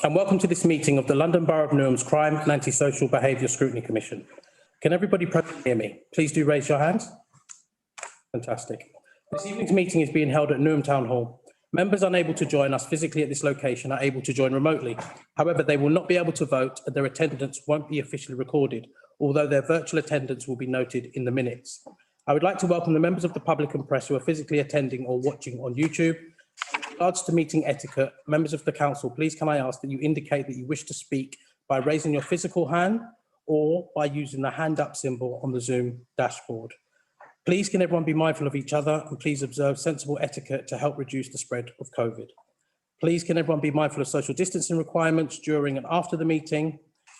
and welcome to this meeting of the London Borough of Newham's Crime and Antisocial Behaviour Scrutiny Commission. Can everybody present hear me? Please do raise your hands. Fantastic. This evening's meeting is being held at Newham Town Hall. Members unable to join us physically at this location are able to join remotely. However, they will not be able to vote and their attendance won't be officially recorded, although their virtual attendance will be noted in the minutes. I would like to welcome the members of the public and press who are physically attending or watching on YouTube. With regards to meeting etiquette, members of the council, please can I ask that you indicate that you wish to speak by raising your physical hand or by using the hand up symbol on the Zoom dashboard. Please can everyone be mindful of each other and please observe sensible etiquette to help reduce the spread of COVID. Please can everyone be mindful of social distancing requirements during and after the meeting.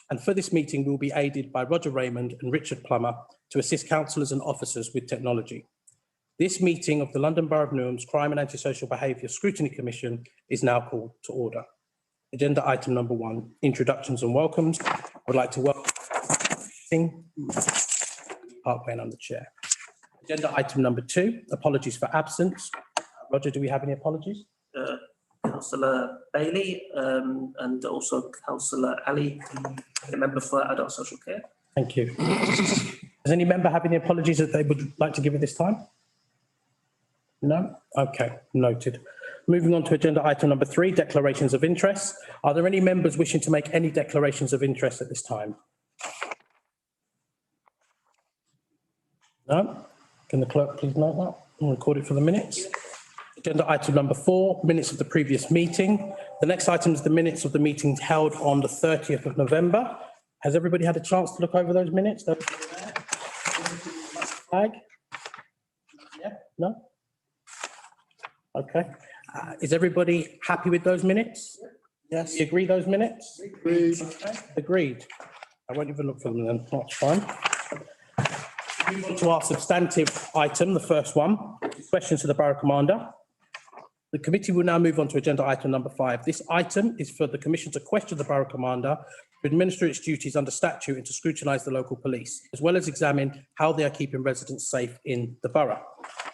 And for this meeting, we will be aided by Roger Raymond and Richard Plummer to assist councillors and officers with technology. This meeting of the London Borough of Newham's Crime and Antisocial Behaviour Scrutiny Commission is now called to order. Agenda item number 1, introductions and welcomes. I would like to welcome Parkway and I'm the chair. Agenda item number 2, apologies for absence. Roger, do we have any apologies? Councillor Bailey and also Councillor Ali, a member for Adult Social Care. Thank you. Does any member have any apologies that they would like to give at this time? No? Okay, noted. Moving on to agenda item number 3, declarations of interest. Are there any members wishing to make any declarations of interest at this time? No? Can the clerk please note that and record it for the minutes? Agenda item number 4, minutes of the previous meeting. The next item is the minutes of the meeting held on the 30th of November. Has everybody had a chance to look over those minutes? Flag? Yeah? No? Okay. Is everybody happy with those minutes? Yes. You agree those minutes? Agreed. Okay. Agreed. I won't even look for them then. That's fine. Move on to our substantive item, the first one, questions to the Borough Commander. The committee will now move on to agenda item number 5. This item is for the Commission to question the Borough Commander to administer its duties under statute and to scrutinise the local police, as well as examine how they are keeping residents safe in the borough.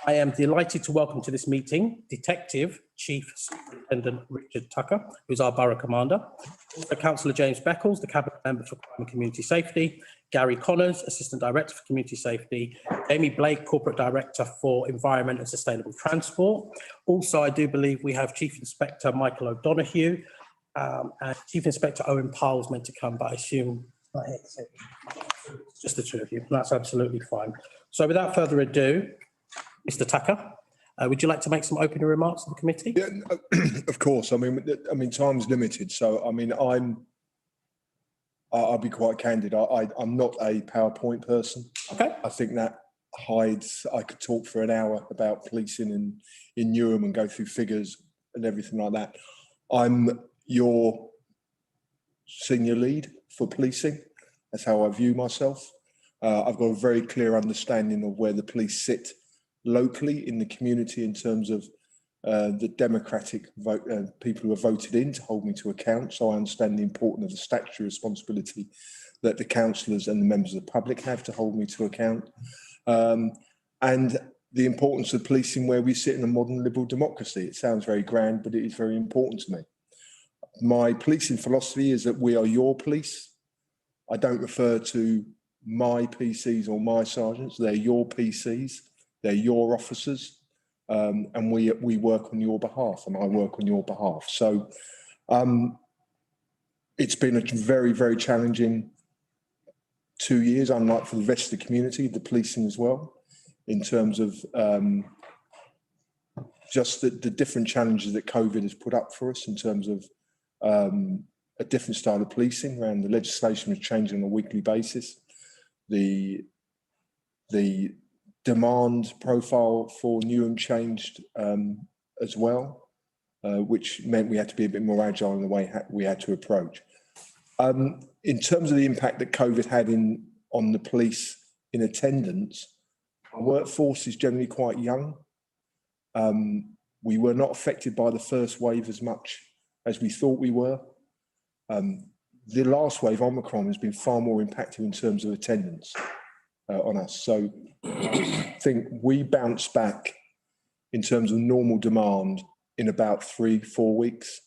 I am delighted to welcome to this meeting Detective Chief Superintendent Richard Tucker, who's our Borough Commander, also Councillor James Beckles, the Cabinet Member for Crime and Community Safety, Gary Connors, Assistant Director for Community Safety, Amy Blake, Corporate Director for Environment and Sustainable Transport. Also, I do believe we have Chief Inspector Michael O'Donoghue and Chief Inspector Owen Powell's meant to come, but I assume not here. Just the 2 of you. That's absolutely fine. So without further ado, Mr. Tucker, would you like to make some opening remarks to the committee? Yeah, of course. I mean, time's limited, so I mean, I'll be quite candid. I'm not a PowerPoint person. Okay. I think that hides. I could talk for an hour about policing in Newham and go through figures and everything like that. I'm your senior lead for policing. That's how I view myself. I've got a very clear understanding of where the police sit locally in the community in terms of the democratic vote, people who are voted in to hold me to account. So I understand the importance of the statutory responsibility that the councillors and the members of the public have to hold me to account. And the importance of policing where we sit in a modern liberal democracy. It sounds very grand, but it is very important to me. My policing philosophy is that we are your police. I don't refer to my PCs or my sergeants. They're your PCs. They're your officers. And we work on your behalf, and I work on your behalf. So it's been a very, very challenging 2 years, unlike for the rest of the community, the policing as well, in terms of just the different challenges that COVID has put up for us in terms of a different style of policing around the legislation was changing on a weekly basis. The demand profile for Newham changed as well, which meant we had to be a bit more agile in the way we had to approach. In terms of the impact that COVID had on the police in attendance, our workforce is generally quite young. We were not affected by the first wave as much as we thought we were. The last wave, Omicron, has been far more impactful in terms of attendance on us. So I think we bounced back in terms of normal demand in about 3-4 weeks.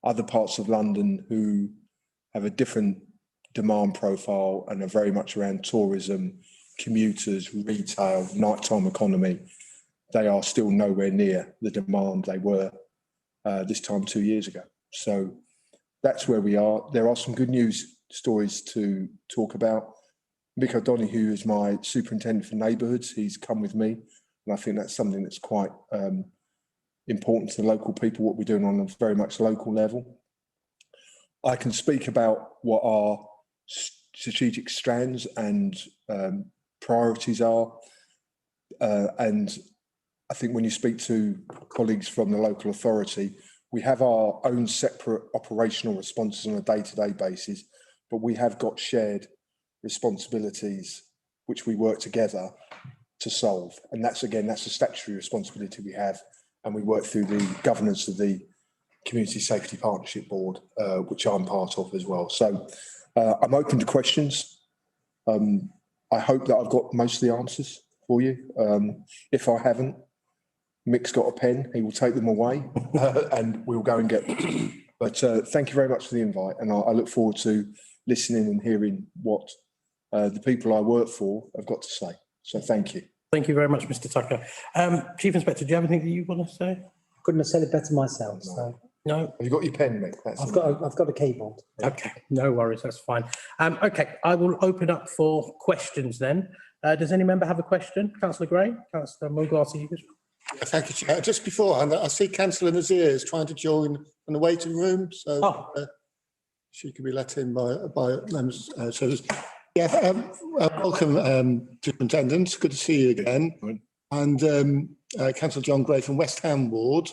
other parts of London who have a different demand profile and are very much around tourism, commuters, retail, nighttime economy, they are still nowhere near the demand they were this time 2 years ago. So that's where we are. There are some good news stories to talk about. Mick O'Donoghue is my superintendent for neighbourhoods. He's come with me, and I think that's something that's quite important to the local people, what we're doing on a very much local level. I can speak about what our strategic strands and priorities are. And I think when you speak to colleagues from the local authority, we have our own separate operational responses on a day-to-day basis, but we have got shared responsibilities which we work together to solve. And that's, again, that's a statutory responsibility we have, and we work through the governance of the Community Safety Partnership Board, which I'm part of as well. So I'm open to questions. I hope that I've got most of the answers for you. If I haven't, Mick's got a pen, he will take them away and we'll go and get them. But thank you very much for the invite, and I look forward to listening and hearing what the people I work for have got to say. So thank you. Thank you very much, Mr. Tucker. Chief Inspector, do you have anything that you want to say? Couldn't have said it better myself. So No? Have you got your pen, Mick? That's I've got a keyboard. Okay, no worries, that's fine. Okay, I will open up for questions then. Does any member have a question? Councillor Gray, Councillor Mulglasey. Thank you, Chair. Just beforehand, I see Councillor Nazir is trying to join in the waiting room, so she can be let in by members. Welcome, Superintendent. Good to see you again. And Councillor John Gray from West Ham Ward.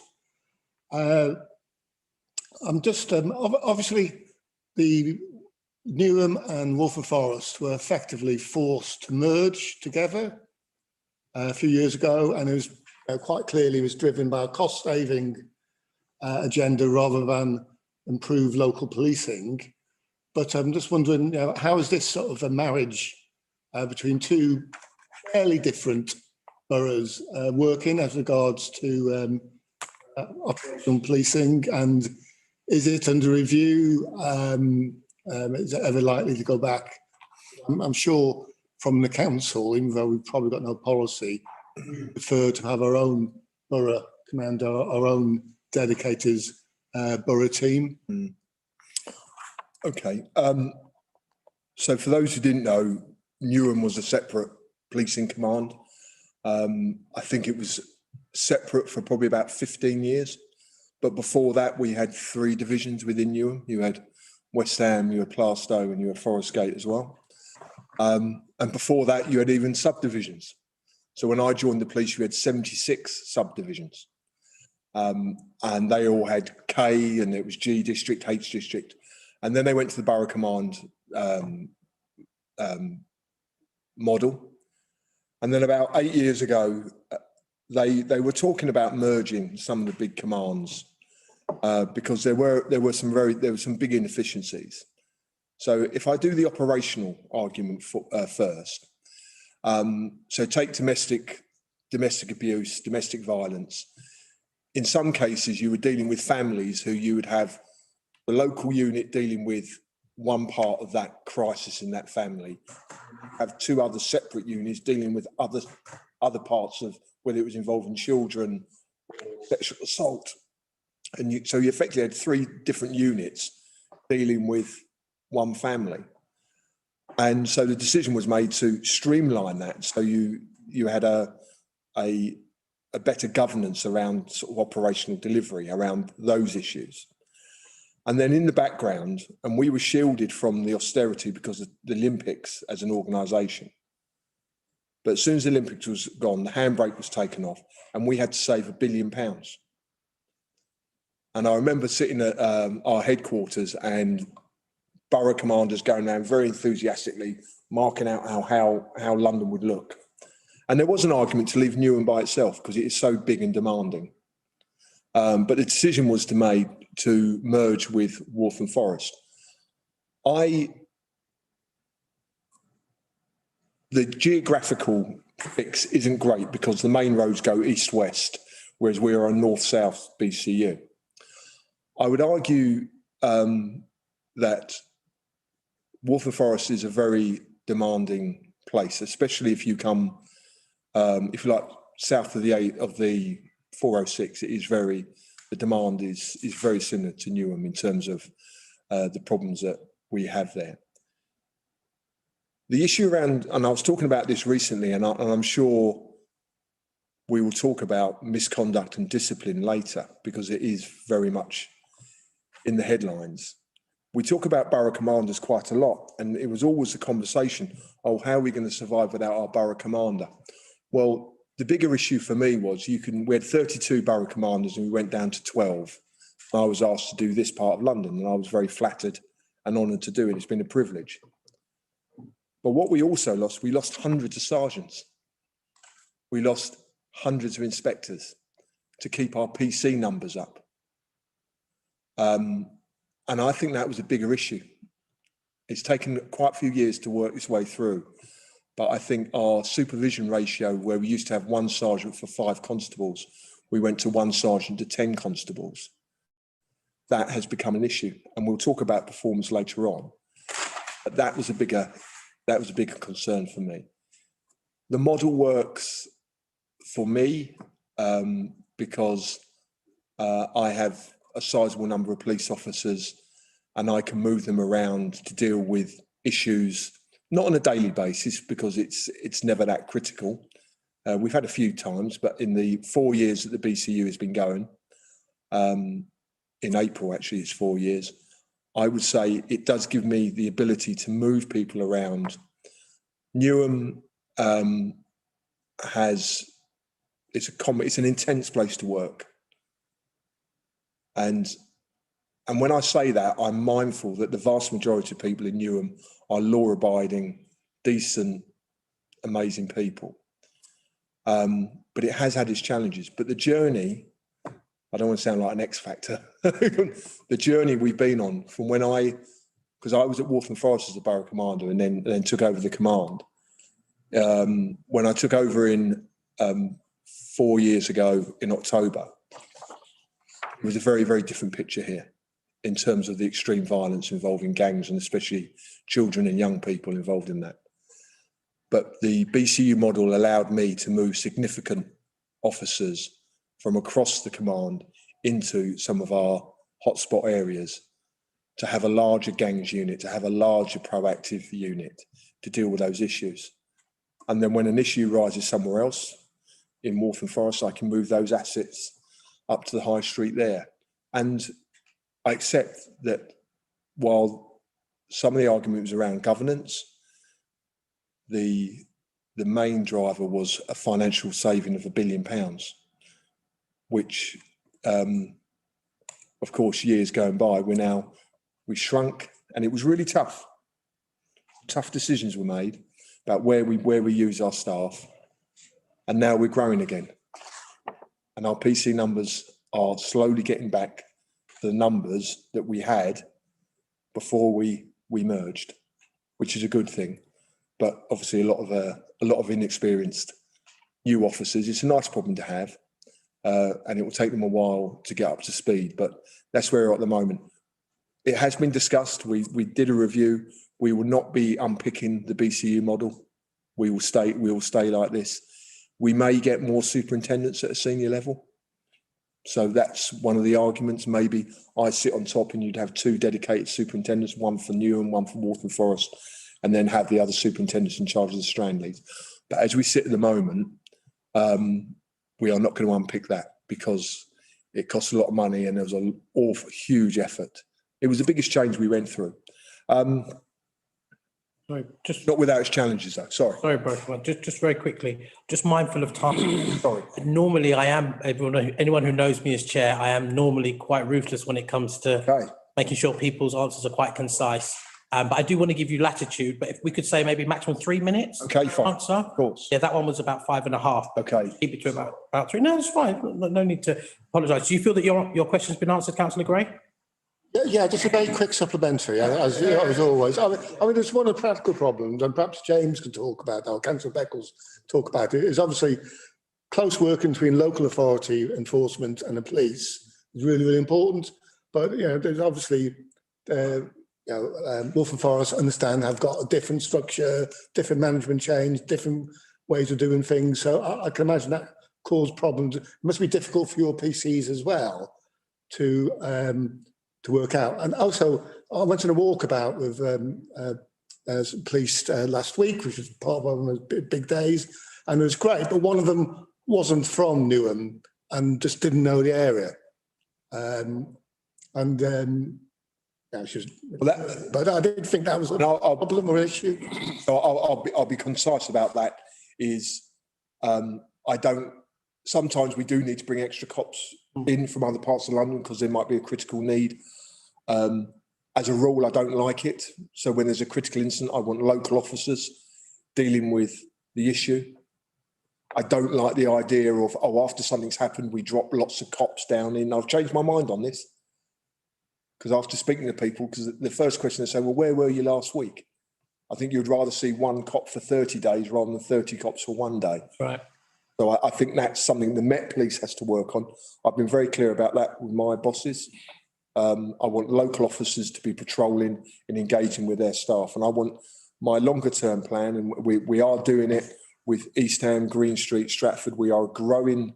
I'm just obviously the Newham and Waltham Forest were effectively forced to merge together a few years ago, and it was quite clearly was driven by a cost-saving agenda rather than improve local policing. But I'm just wondering, how is this sort of a marriage between two fairly different boroughs working as regards to operational policing, and is it under review? Is it ever likely to go back? I'm sure from the council, even though we've probably got no policy, we prefer to have our own borough commander, our own dedicated borough team. Okay. So for those who didn't know, Newham was a separate policing command. I think it was separate for probably about 15 years. But before that, we had 3 divisions within Newham. You had West Ham, you had Plaistow, and you had Forest Gate as well. And before that, you had even subdivisions. So when I joined the police, you had 76 subdivisions. And they all had K, and it was G district, H district. And then they went to the borough command model. And then about 8 years ago, they were talking about merging some of the big commands because there were some big inefficiencies. So if I do the operational argument first, so take domestic abuse, domestic violence. In some cases, you were dealing with families who you would have the local unit dealing with one part of that crisis in that family, have 2 other separate units dealing with other parts of whether it was involving children, sexual assault. And so you effectively had 3 different units dealing with one family. And so the decision was made to streamline that. So you had a better governance around sort of operational delivery around those issues. And then in the background, and we were shielded from the austerity because of the Olympics as an organisation. But as soon as the Olympics was gone, the handbrake was taken off and we had to save £1 billion. And I remember sitting at our headquarters and borough commanders going around very enthusiastically, marking out how London would look. And there was an argument to leave Newham by itself because it is so big and demanding. But the decision was to merge with Waltham Forest. The geographical fix isn't great because the main roads go east-west, whereas we are a north-south BCU. I would argue that Waltham Forest is a very demanding place, especially if you come, if you like, south of the 406. It is the demand is very similar to Newham in terms of the problems that we have there. The issue around, and I was talking about this recently, and I'm sure we will talk about misconduct and discipline later, because it is very much in the headlines. We talk about borough commanders quite a lot, and it was always the conversation, oh, how are we going to survive without our borough commander? Well, the bigger issue for me was we had 32 borough commanders and we went down to 12. I was asked to do this part of London, and I was very flattered and honoured to do it. It's been a privilege. But what we also lost, we lost hundreds of sergeants. We lost hundreds of inspectors to keep our PC numbers up. And I think that was a bigger issue. It's taken quite a few years to work this way through. But I think our supervision ratio, where we used to have 1 sergeant for 5 constables, we went to 1 sergeant to 10 constables. That has become an issue. And we'll talk about performance later on. But that was a bigger concern for me. The model works for me because I have a sizable number of police officers, and I can move them around to deal with issues, not on a daily basis because it's never that critical. We've had a few times, but in the 4 years that the BCU has been going, in April actually it's 4 years, I would say it does give me the ability to move people around. Newham it's an intense place to work. And when I say that, I'm mindful that the vast majority of people in Newham are law-abiding, decent, amazing people. But it has had its challenges. But the journey, I don't want to sound like an X Factor, the journey we've been on from because I was at Waltham Forest as a borough commander and then took over the command. When I took over in 4 years ago in October, it was a very, very different picture here in terms of the extreme violence involving gangs and especially children and young people involved in that. But the BCU model allowed me to move significant officers from across the command into some of our hotspot areas to have a larger gangs unit, to have a larger proactive unit to deal with those issues. And then when an issue rises somewhere else in Waltham Forest, I can move those assets up to the high street there. And I accept that while some of the argument was around governance, the main driver was a financial saving of £1 billion, which, of course, years going by, we shrunk, and it was really tough. Tough decisions were made about where we use our staff, and now we're growing again. And our PC numbers are slowly getting back to the numbers that we had before we merged, which is a good thing. But obviously a lot of inexperienced new officers. It's a nice problem to have, and it will take them a while to get up to speed, but that's where we're at the moment. It has been discussed. We did a review. We will not be unpicking the BCU model. We will stay like this. We may get more superintendents at a senior level. So that's one of the arguments. Maybe I sit on top and you'd have 2 dedicated superintendents, one for Newham, one for Waltham Forest, and then have the other superintendents in charge of the strand leads. But as we sit at the moment, we are not going to unpick that because it costs a lot of money and there was an awful, huge effort. It was the biggest change we went through. Sorry, just not without its challenges, though. Sorry, Borough. Just very quickly, just mindful of time. Sorry. Normally, I am, anyone who knows me as chair, I am normally quite ruthless when it comes to making sure people's answers are quite concise. But I do want to give you latitude, but if we could say maybe maximum 3 minutes. Okay, fine. Answer. Of course. Yeah, that one was about 5.5. Okay. Keep it to about 3. No, it's fine. No need to apologise. Do you feel that your question's been answered, Councillor Gray? Yeah, just a very quick supplementary, as always. I mean, there's one of the practical problems, and perhaps James can talk about, or Councillor Beckles talk about it, is obviously close working between local authority enforcement and the police is really, really important. But, there's obviously, Wolf and Forest understand have got a different structure, different management change, different ways of doing things. So I can imagine that caused problems. It must be difficult for your PCs as well to work out. And also, I went on a walkabout with police last week, which was part of one of those big days, and it was great. But one of them wasn't from Newham and just didn't know the area. She was, but I didn't think that was a problem or issue. So I'll be concise about that. Sometimes we do need to bring extra cops in from other parts of London because there might be a critical need. As a rule, I don't like it. So when there's a critical incident, I want local officers dealing with the issue. I don't like the idea of, after something's happened, we drop lots of cops down in. I've changed my mind on this. Because after speaking to people, because the first question they say, well, where were you last week? I think you'd rather see one cop for 30 days rather than 30 cops for one day. Right. So I think that's something the Met Police has to work on. I've been very clear about that with my bosses. I want local officers to be patrolling and engaging with their staff. And I want my longer term plan, and we are doing it with East Ham, Green Street, Stratford. We are growing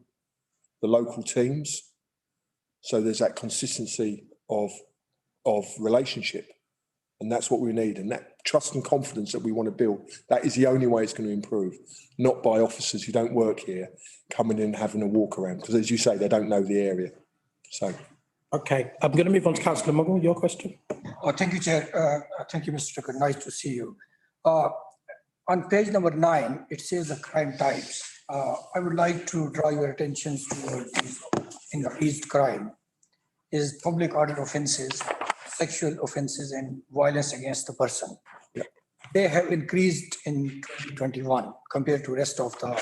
the local teams. So there's that consistency of relationship. And that's what we need. And that trust and confidence that we want to build, that is the only way it's going to improve. Not by officers who don't work here coming in and having a walk around. Because as you say, they don't know the area. So. Okay, I'm going to move on to Councillor Muggle. Your question? Thank you, Chair. Thank you, Mr. Tucker. Nice to see you. On page number 9, it says the crime types. I would like to draw your attention towards increased crime is public order offences, sexual offences and violence against the person. Yeah. They have increased in 2021 compared to rest of the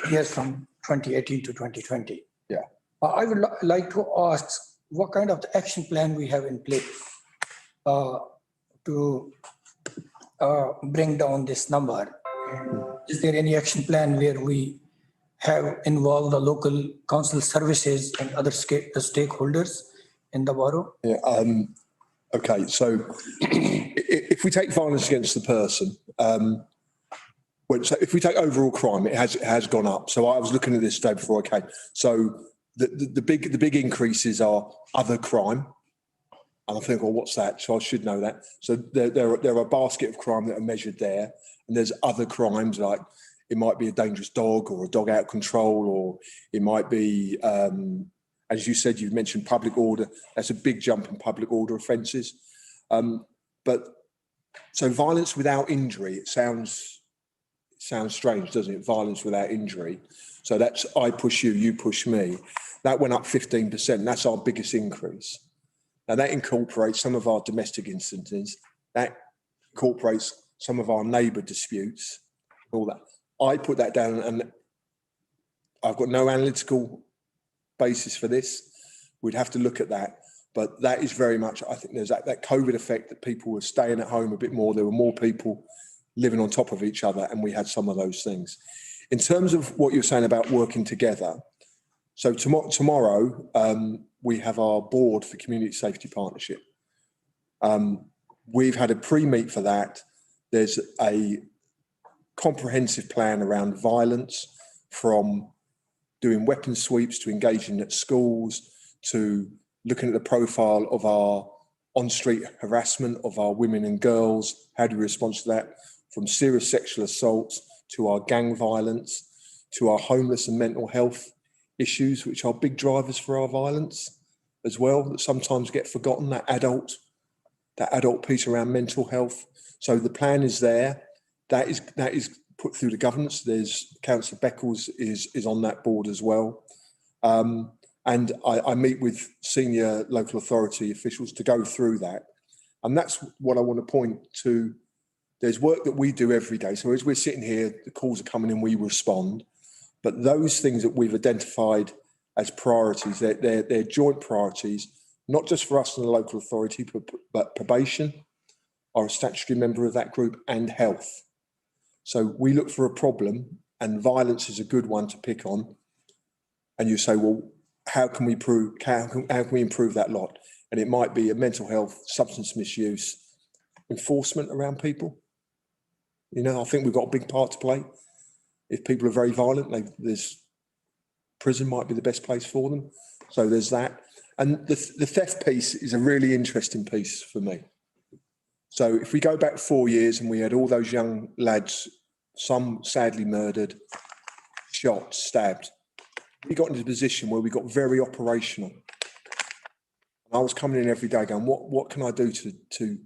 years from 2018 to 2020. Yeah. I would like to ask what kind of action plan we have in place to bring down this number. Is there any action plan where we have involved the local council services and other stakeholders in the borough? Yeah. Okay. So if we take violence against the person, so if we take overall crime, it has gone up. So I was looking at this today before I came. So the big increases are other crime. And I think, well, what's that? So I should know that. So there are a basket of crime that are measured there. And there's other crimes, like it might be a dangerous dog or a dog out of control, or it might be, as you said, you've mentioned public order. That's a big jump in public order offences. But so violence without injury, it sounds strange, doesn't it? Violence without injury. So that's I push you, you push me. That went up 15%. That's our biggest increase. Now that incorporates some of our domestic incidents. That incorporates some of our neighbour disputes, all that. I put that down, and I've got no analytical basis for this. We'd have to look at that. But that is very much, I think there's that COVID effect that people were staying at home a bit more. There were more people living on top of each other, and we had some of those things. In terms of what you're saying about working together, so tomorrow we have our board for Community Safety Partnership. We've had a pre-meet for that. There's a comprehensive plan around violence, from doing weapon sweeps to engaging at schools to looking at the profile of our on-street harassment of our women and girls. How do we respond to that? From serious sexual assaults to our gang violence to our homeless and mental health issues, which are big drivers for our violence as well, that sometimes get forgotten, that adult piece around mental health. So the plan is there. That is put through the governance. There's Councillor Beckles is on that board as well. And I meet with senior local authority officials to go through that. And that's what I want to point to. There's work that we do every day. So as we're sitting here, the calls are coming in, we respond. But those things that we've identified as priorities, they're joint priorities, not just for us and the local authority, but probation are a statutory member of that group, and health. So we look for a problem, and violence is a good one to pick on. And you say, well, how can we improve that lot? And it might be a mental health, substance misuse, enforcement around people. You know, I think we've got a big part to play. If people are very violent, prison might be the best place for them. So there's that. And the theft piece is a really interesting piece for me. So if we go back 4 years and we had all those young lads, some sadly murdered, shot, stabbed, we got into a position where we got very operational. And I was coming in every day going, what can I do to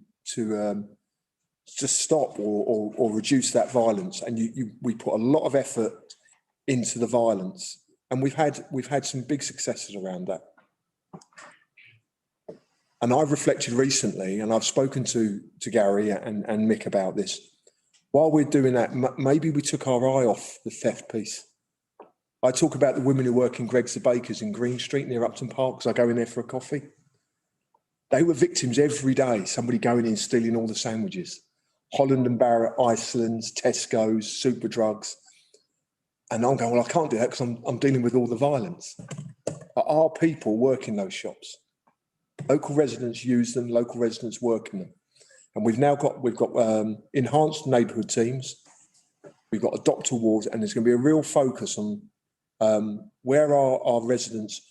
stop or reduce that violence? And we put a lot of effort into the violence, and we've had some big successes around that. And I've reflected recently, and I've spoken to Gary and Mick about this. While we're doing that, maybe we took our eye off the theft piece. I talk about the women who work in Greggs the Bakers in Green Street near Upton Park, because I go in there for a coffee. They were victims every day, somebody going in stealing all the sandwiches. Holland and Barrett, Iceland's, Tesco's, Superdrugs. And I'm going, well, I can't do that because I'm dealing with all the violence. But our people work in those shops. Local residents use them, local residents work in them. And we've got enhanced neighbourhood teams. We've got adopt awards, and there's going to be a real focus on where our residents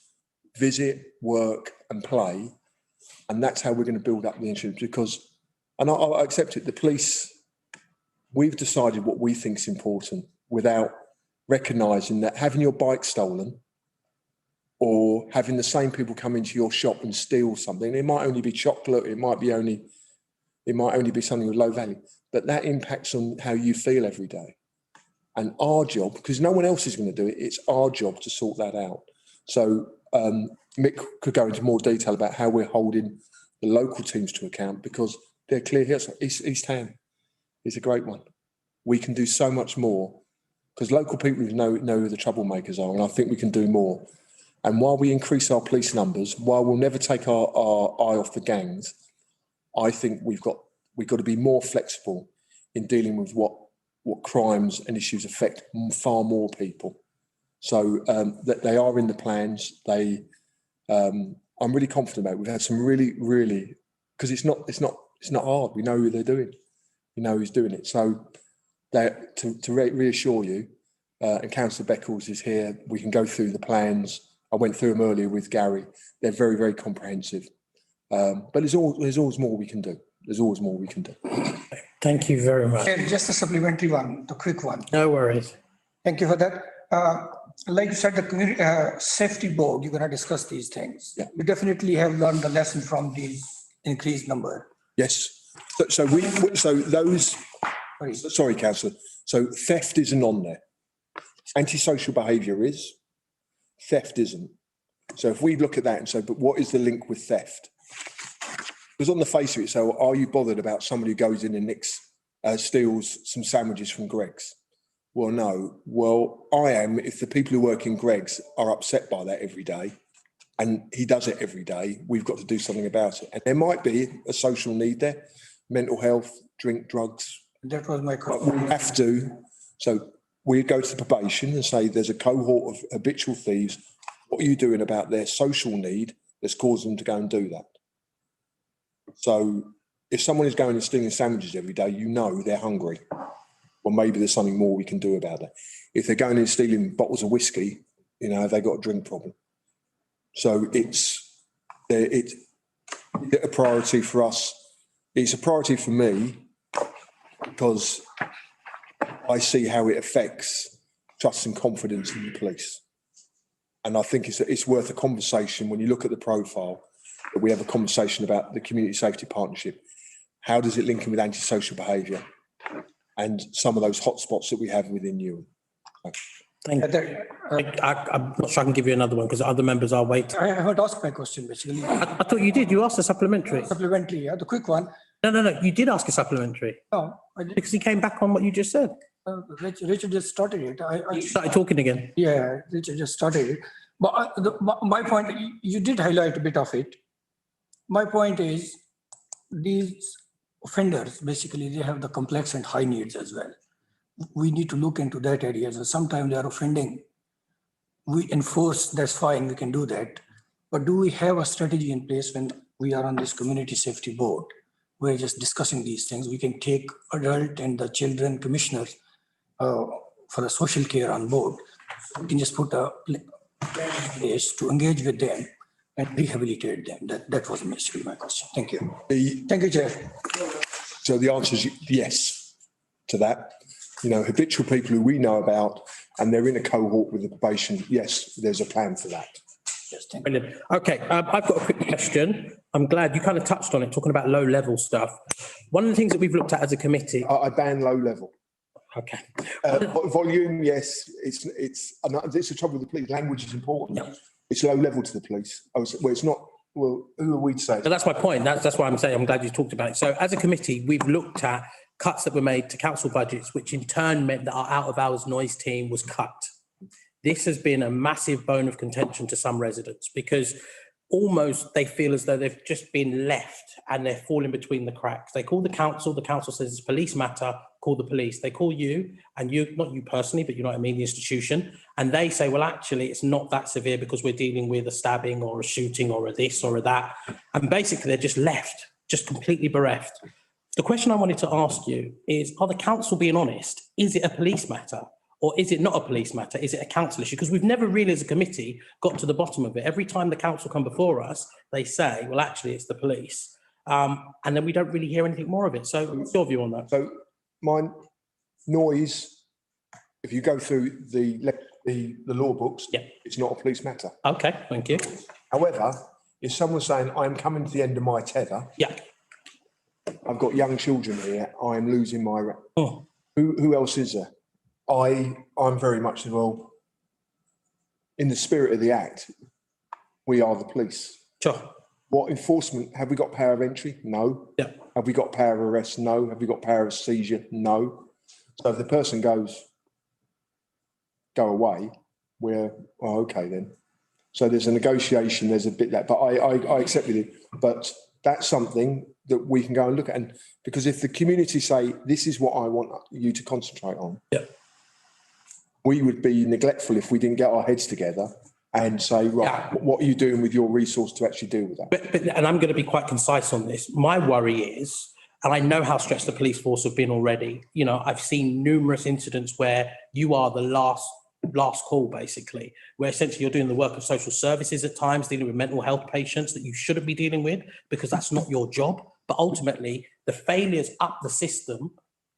visit, work and play. And that's how we're going to build up the insurance, because, and I accept it, the police, we've decided what we think is important without recognising that having your bike stolen or having the same people come into your shop and steal something, it might only be chocolate, it might only be something with low value, but that impacts on how you feel every day. And our job, because no one else is going to do it, it's our job to sort that out. So Mick could go into more detail about how we're holding the local teams to account, because they're clear here. East Ham is a great one. We can do so much more, because local people know who the troublemakers are, and I think we can do more. And while we increase our police numbers, while we'll never take our eye off the gangs, I think we've got to be more flexible in dealing with what crimes and issues affect far more people. So that they are in the plans. I'm really confident about it. We've had some really, because it's not hard. We know who they're doing. We know who's doing it. So to reassure you, and Councillor Beckles is here, we can go through the plans. I went through them earlier with Gary. They're very, very comprehensive. But there's always more we can do. There's always more we can do. Thank you very much. Chair, just a supplementary one, the quick one. No worries. Thank you for that. Like you said, the community safety board, you're going to discuss these things. Yeah. We definitely have learned the lesson from these increased number. Yes. Sorry, Councillor. So theft isn't on there. Antisocial behaviour is. Theft isn't. So if we look at that and say, but what is the link with theft? Because on the face of it, so are you bothered about somebody who goes in and steals some sandwiches from Greggs? Well, no. Well, I am, if the people who work in Greggs are upset by that every day, and he does it every day, we've got to do something about it. And there might be a social need there, mental health, drink, drugs. That was my But question. we have to. So we go to the probation and say there's a cohort of habitual thieves. What are you doing about their social need that's causing them to go and do that? So if someone is going and stealing sandwiches every day, you know they're hungry. Well, maybe there's something more we can do about that. If they're going and stealing bottles of whiskey, have they got a drink problem? So it's a priority for us. It's a priority for me because I see how it affects trust and confidence in the police. And I think it's worth a conversation when you look at the profile, that we have a conversation about the community safety partnership. How does it link in with antisocial behaviour and some of those hotspots that we have within you? Thank you. I'm not sure I can give you another one because other members are waiting. I haven't asked my question, basically. I thought you did. You asked a supplementary. Supplementary, the quick one. No. You did ask a supplementary No, I did. because he came back on what you just said. Richard just started it. You started talking again. Yeah, Richard just started it. But my point, you did highlight a bit of it. My point is, these offenders, basically, they have the complex and high needs as well. We need to look into that area. So sometimes they are offending. We enforce, that's fine, we can do that. But do we have a strategy in place when we are on this community safety board. We're just discussing these things. We can take adult and the children commissioners for the social care on board. We can just put a plan in place to engage with them and rehabilitate them. That was basically my question. Thank you. Thank you, Chair. So the answer is yes to that. You know, habitual people who we know about and they're in a cohort with the probation, yes, there's a plan for that. Yes, thank you. Brilliant. Okay, I've got a quick question. I'm glad you kind of touched on it, talking about low level stuff. One of the things that we've looked at as a committee. I ban low level. Okay. Volume, yes, it's the trouble with the police. Language is important. Yeah. It's low level to the police. Well, it's not. Well, who are we to say? So that's my point. That's why I'm saying I'm glad you talked about it. So as a committee, we've looked at cuts that were made to council budgets, which in turn meant that our out of hours noise team was cut. This has been a massive bone of contention to some residents because almost they feel as though they've just been left and they're falling between the cracks. They call the council says it's police matter, call the police. They call you, and you, not you personally, but you know what I mean, the institution, and they say, well, actually, it's not that severe because we're dealing with a stabbing or a shooting or a this or a that. And basically, they're just left, just completely bereft. The question I wanted to ask you is, are the council being honest? Is it a police matter? Or is it not a police matter? Is it a council issue? Because we've never really, as a committee, got to the bottom of it. Every time the council come before us, they say, well, actually, it's the police. And then we don't really hear anything more of it. So what's your view on that? So my noise, if you go through the law books, Yeah. it's not a police matter. Okay, thank you. However, if someone's saying, I'm coming to the end of my tether, Yeah. I've got young children here, I'm losing my... Oh. Who else is there? I'm very much, well, in the spirit of the act, we are the police. Sure. What enforcement, have we got power of entry? No. Yeah. Have we got power of arrest? No. Have we got power of seizure? No. So if the person go away, we're, oh, okay then. So there's a negotiation, there's a bit that, but I accept with you, but that's something that we can go and look at. And because if the community say, this is what I want you to concentrate on. Yeah. We would be neglectful if we didn't get our heads together and say, right, Yeah. what are you doing with your resource to actually deal with that? But and I'm going to be quite concise on this. My worry is, and I know how stressed the police force have been already. You know, I've seen numerous incidents where you are the last call, basically, where essentially you're doing the work of social services at times, dealing with mental health patients that you shouldn't be dealing with because that's not your job. But ultimately, the failures up the system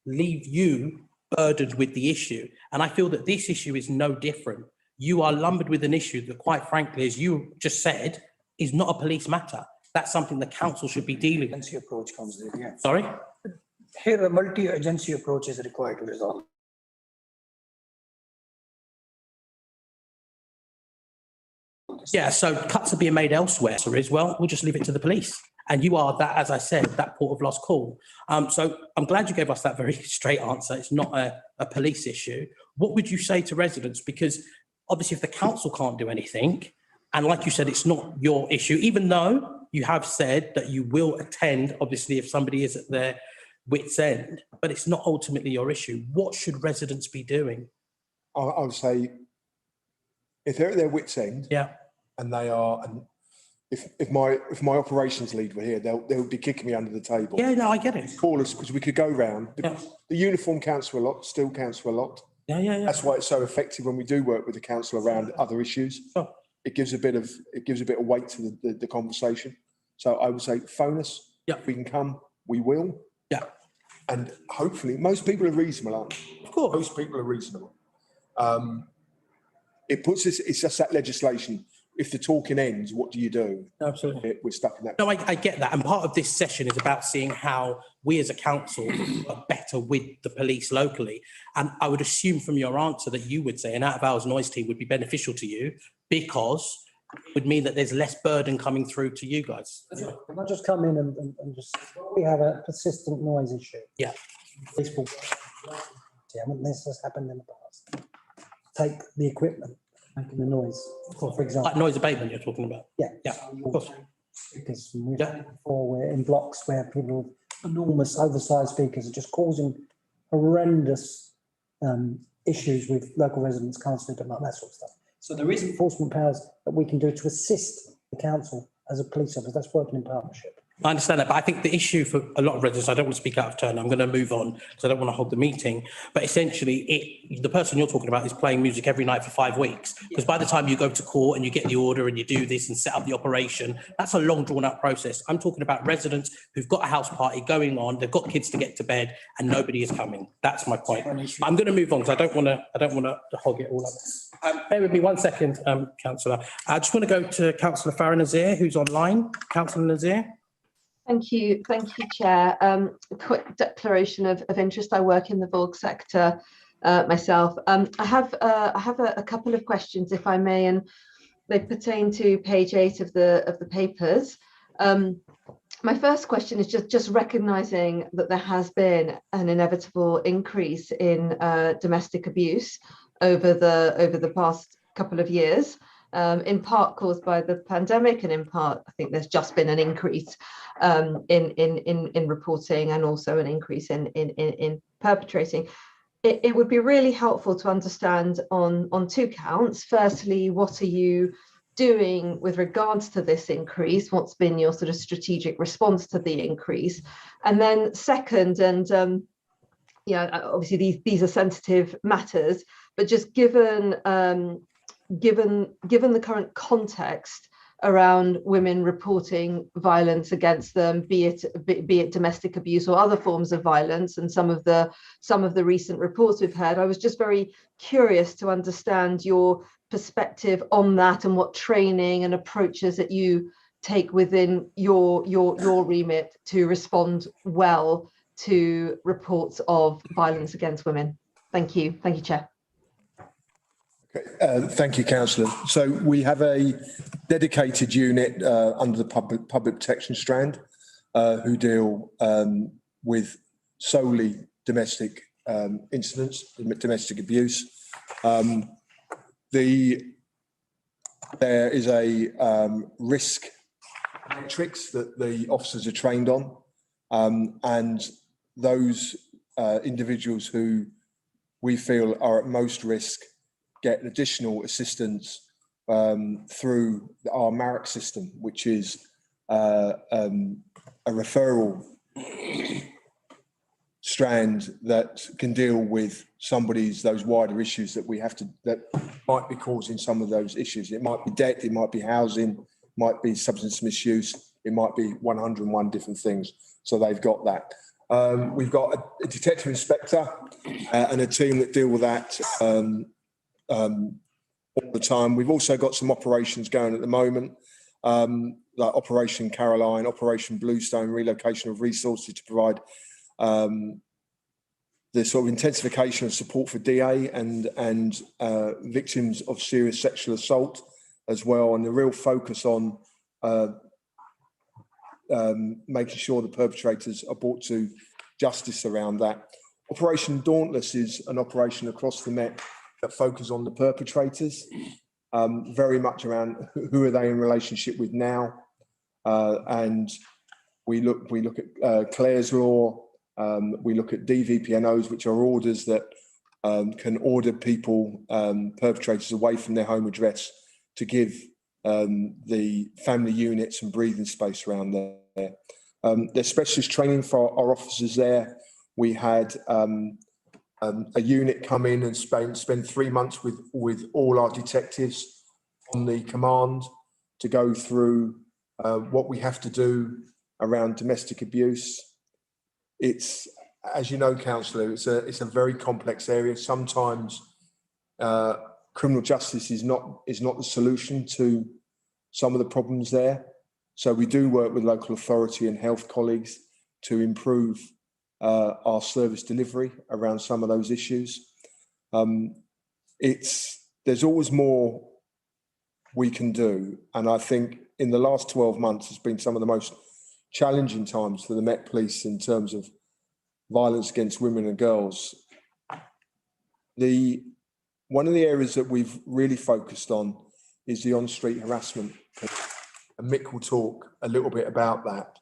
leave you burdened with the issue. And I feel that this issue is no different. You are lumbered with an issue that, quite frankly, as you just said, is not a police matter. That's something the council should be dealing with. Agency approach comes there, yeah. Sorry? Here, a multi-agency approach is required to resolve. Yeah, so cuts are being made elsewhere. So as well, we'll just leave it to the police. And you are that, as I said, that port of lost call. So I'm glad you gave us that very straight answer. It's not a police issue. What would you say to residents? Because obviously if the council can't do anything, and like you said, it's not your issue, even though you have said that you will attend, obviously, if somebody is at their wit's end, but it's not ultimately your issue. What should residents be doing? I would say if they're at their wit's end, Yeah. and they are, and if my operations lead were here, they'll be kicking me under the table. Yeah, no, I get it. Call us because we could go round. Yeah. The uniform counts for a lot, still counts for a lot. Yeah. That's why it's so effective when we do work with the council around other issues. Sure. It gives a bit of weight to the conversation. So I would say phone us. Yeah. If we can come, we will. Yeah. And hopefully, most people are reasonable, aren't they? Of course. Most people are reasonable. It puts us, it's just that legislation. If the talking ends, what do you do? Absolutely. We're stuck in that. No, I get that. And part of this session is about seeing how we as a council work better with the police locally. And I would assume from your answer that you would say an out of hours noise team would be beneficial to you because it would mean that there's less burden coming through to you guys. Not just come in and just, we have a persistent noise issue. Yeah. Baseball. Yeah, I mean, this has happened in the past. Take the equipment, making the noise, for example. Like noise abatement you're talking about. Yeah. Yeah, of course. Because we've Yeah. had it before, we're in blocks where people with enormous oversized speakers are just causing horrendous issues with local residents, can't sleep at night, that sort of stuff. So there is enforcement powers that we can do to assist the council as a police officer. That's working in partnership. I understand that, but I think the issue for a lot of residents, I don't want to speak out of turn, I'm going to move on because I don't want to hold the meeting, but essentially the person you're talking about is playing music every night for 5 weeks, because by the time you go to court and you get the order and you do this and set up the operation, that's a long drawn out process. I'm talking about residents who've got a house party going on, they've got kids to get to bed and nobody is coming. That's my point. I'm going to move on because I don't want to hog it all up. Bear with me 1 second, Councillor. I just want to go to Councillor Farah Nazir, who's online. Councillor Nazir. Thank you, Chair. A quick declaration of interest. I work in the VOG sector myself. I have a couple of questions, if I may, and they pertain to page 8 of the papers. My first question is just recognising that there has been an inevitable increase in domestic abuse over the past couple of years. In part caused by the pandemic, and in part, I think there's just been an increase in reporting and also an increase in perpetrating. It would be really helpful to understand on 2 counts. Firstly, what are you doing with regards to this increase? What's been your sort of strategic response to the increase? And then second, and obviously these are sensitive matters, but just given the current context around women reporting violence against them, be it domestic abuse or other forms of violence, and some of the recent reports we've heard, I was just very curious to understand your perspective on that and what training and approaches that you take within your remit to respond well to reports of violence against women. Thank you, Chair. Thank you, Councillor. So we have a dedicated unit under the public protection strand who deal with solely domestic incidents, domestic abuse. There is a risk matrix that the officers are trained on, and those individuals who we feel are at most risk get additional assistance through our MARIC system, which is a referral strand that can deal with those wider issues that might be causing some of those issues. It might be debt, it might be housing, might be substance misuse, it might be 101 different things. So they've got that. We've got a detective inspector and a team that deal with that all the time. We've also got some operations going at the moment, like Operation Caroline, Operation Bluestone, relocation of resources to provide the sort of intensification of support for DA and victims of serious sexual assault as well, and the real focus on making sure the perpetrators are brought to justice around that. Operation Dauntless is an operation across the Met that focuses on the perpetrators, very much around who are they in relationship with now, and we look at Clare's Law. We look at DVPNOs, which are orders that can order people, perpetrators, away from their home address to give the family units and breathing space around there. There's specialist training for our officers there. We had a unit come in and spend 3 months with all our detectives on the command to go through what we have to do around domestic abuse. It's, as you know, Councillor, it's a very complex area. Sometimes criminal justice is not the solution to some of the problems there. So we do work with local authority and health colleagues to improve our service delivery around some of those issues. There's always more we can do, and I think in the last 12 months has been some of the most challenging times for the Met Police in terms of violence against women and girls. One of the areas that we've really focused on is the on-street harassment, and Mick will talk a little bit about that.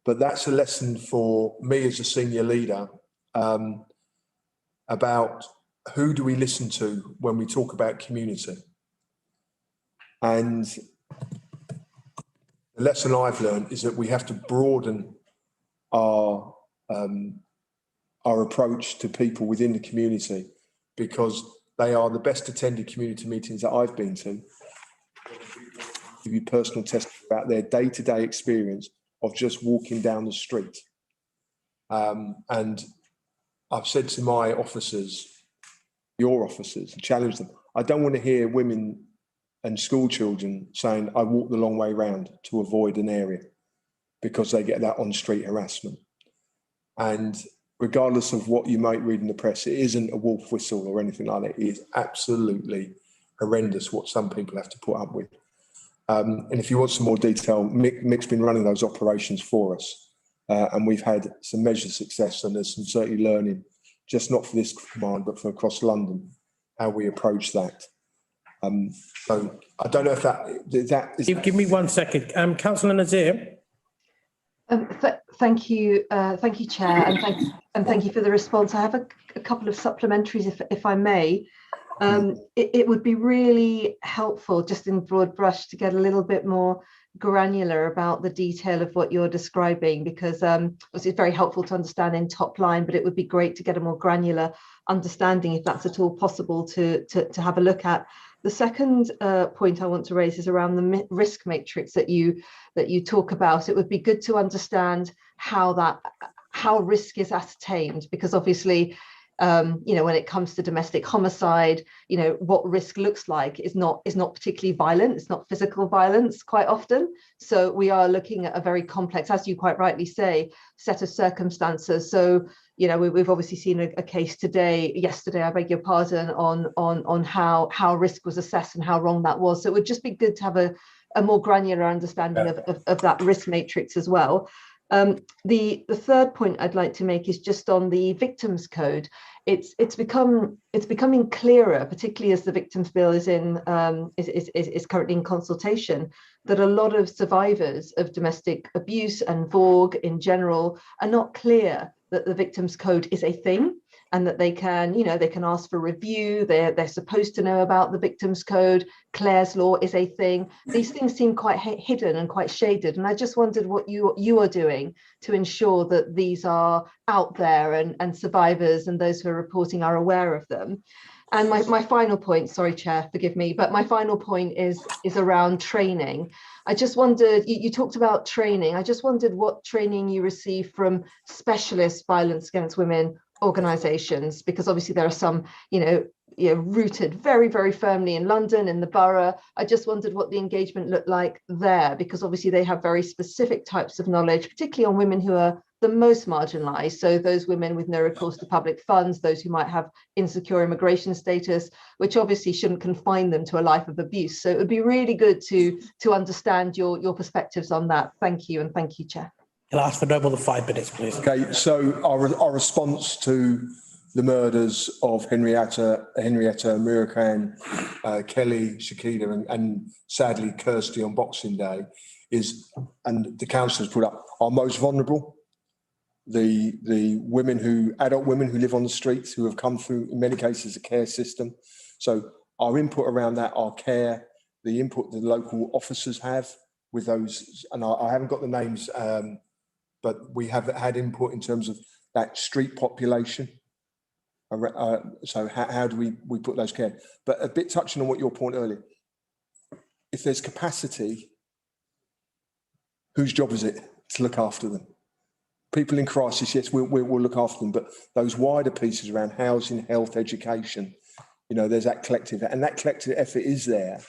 But that's a lesson for me as a senior leader about who do we listen to when we talk about community. And the lesson I've learned is that we have to broaden our approach to people within the community, because they are the best attended community meetings that I've been to. Give you personal testimony about their day-to-day experience of just walking down the street. And I've said to my officers, your officers, challenge them. I don't want to hear women and school children saying, I walk the long way round to avoid an area, because they get that on-street harassment. And regardless of what you might read in the press, it isn't a wolf whistle or anything like that. It is absolutely horrendous what some people have to put up with. And if you want some more detail, Mick's been running those operations for us. And we've had some measured success, and there's some certainly learning, just not for this command, but for across London, how we approach that. So I don't know if that is... Give me 1 second. Councillor Nazir. Thank you, Chair, and thank you for the response. I have a couple of supplementaries, if I may. It would be really helpful, just in broad brush, to get a little bit more granular about the detail of what you're describing, because obviously it's very helpful to understand in top line, but it would be great to get a more granular understanding, if that's at all possible, to have a look at. The second point I want to raise is around the risk matrix that you talk about. It would be good to understand how risk is ascertained, because obviously, when it comes to domestic homicide, what risk looks like is not particularly violent. It's not physical violence quite often. So we are looking at a very complex, as you quite rightly say, set of circumstances. So, we've obviously seen a case yesterday, I beg your pardon, on how risk was assessed and how wrong that was. So it would just be good to have a more granular understanding of that risk matrix as well. The third point I'd like to make is just on the victims code. It's becoming clearer, particularly as the victims bill is currently in consultation, that a lot of survivors of domestic abuse and VAUG in general are not clear that the victims code is a thing, and that they can ask for review. They're supposed to know about the victims code. Clare's law is a thing. These things seem quite hidden and quite shaded. And I just wondered what you are doing to ensure that these are out there and survivors and those who are reporting are aware of them. And my final point, sorry, Chair, forgive me, but my final point is around training. I just wondered, you talked about training. I just wondered what training you received from specialist violence against women organisations, because obviously there are some, rooted very, very firmly in London, in the Borough. I just wondered what the engagement looked like there, because obviously they have very specific types of knowledge, particularly on women who are the most marginalised. So those women with no recourse to public funds, those who might have insecure immigration status, which obviously shouldn't confine them to a life of abuse. So it would be really good to understand your perspectives on that. Thank you, and thank you, Chair. I'll ask for no more than 5 minutes, please. Okay, so our response to the murders of Henrietta, Mirakan, Kelly, Shakida, and sadly Kirsty on Boxing Day is, and the council has put up, our most vulnerable, the adult women who live on the streets, who have come through, in many cases, a care system. So our input around that, our care, the input the local officers have with those, and I haven't got the names, but we have had input in terms of that street population. So how do we put those care? But a bit touching on what your point earlier, if there's capacity, whose job is it to look after them? People in crisis, yes, we'll look after them, but those wider pieces around housing, health, education, there's that collective, and that collective effort is there.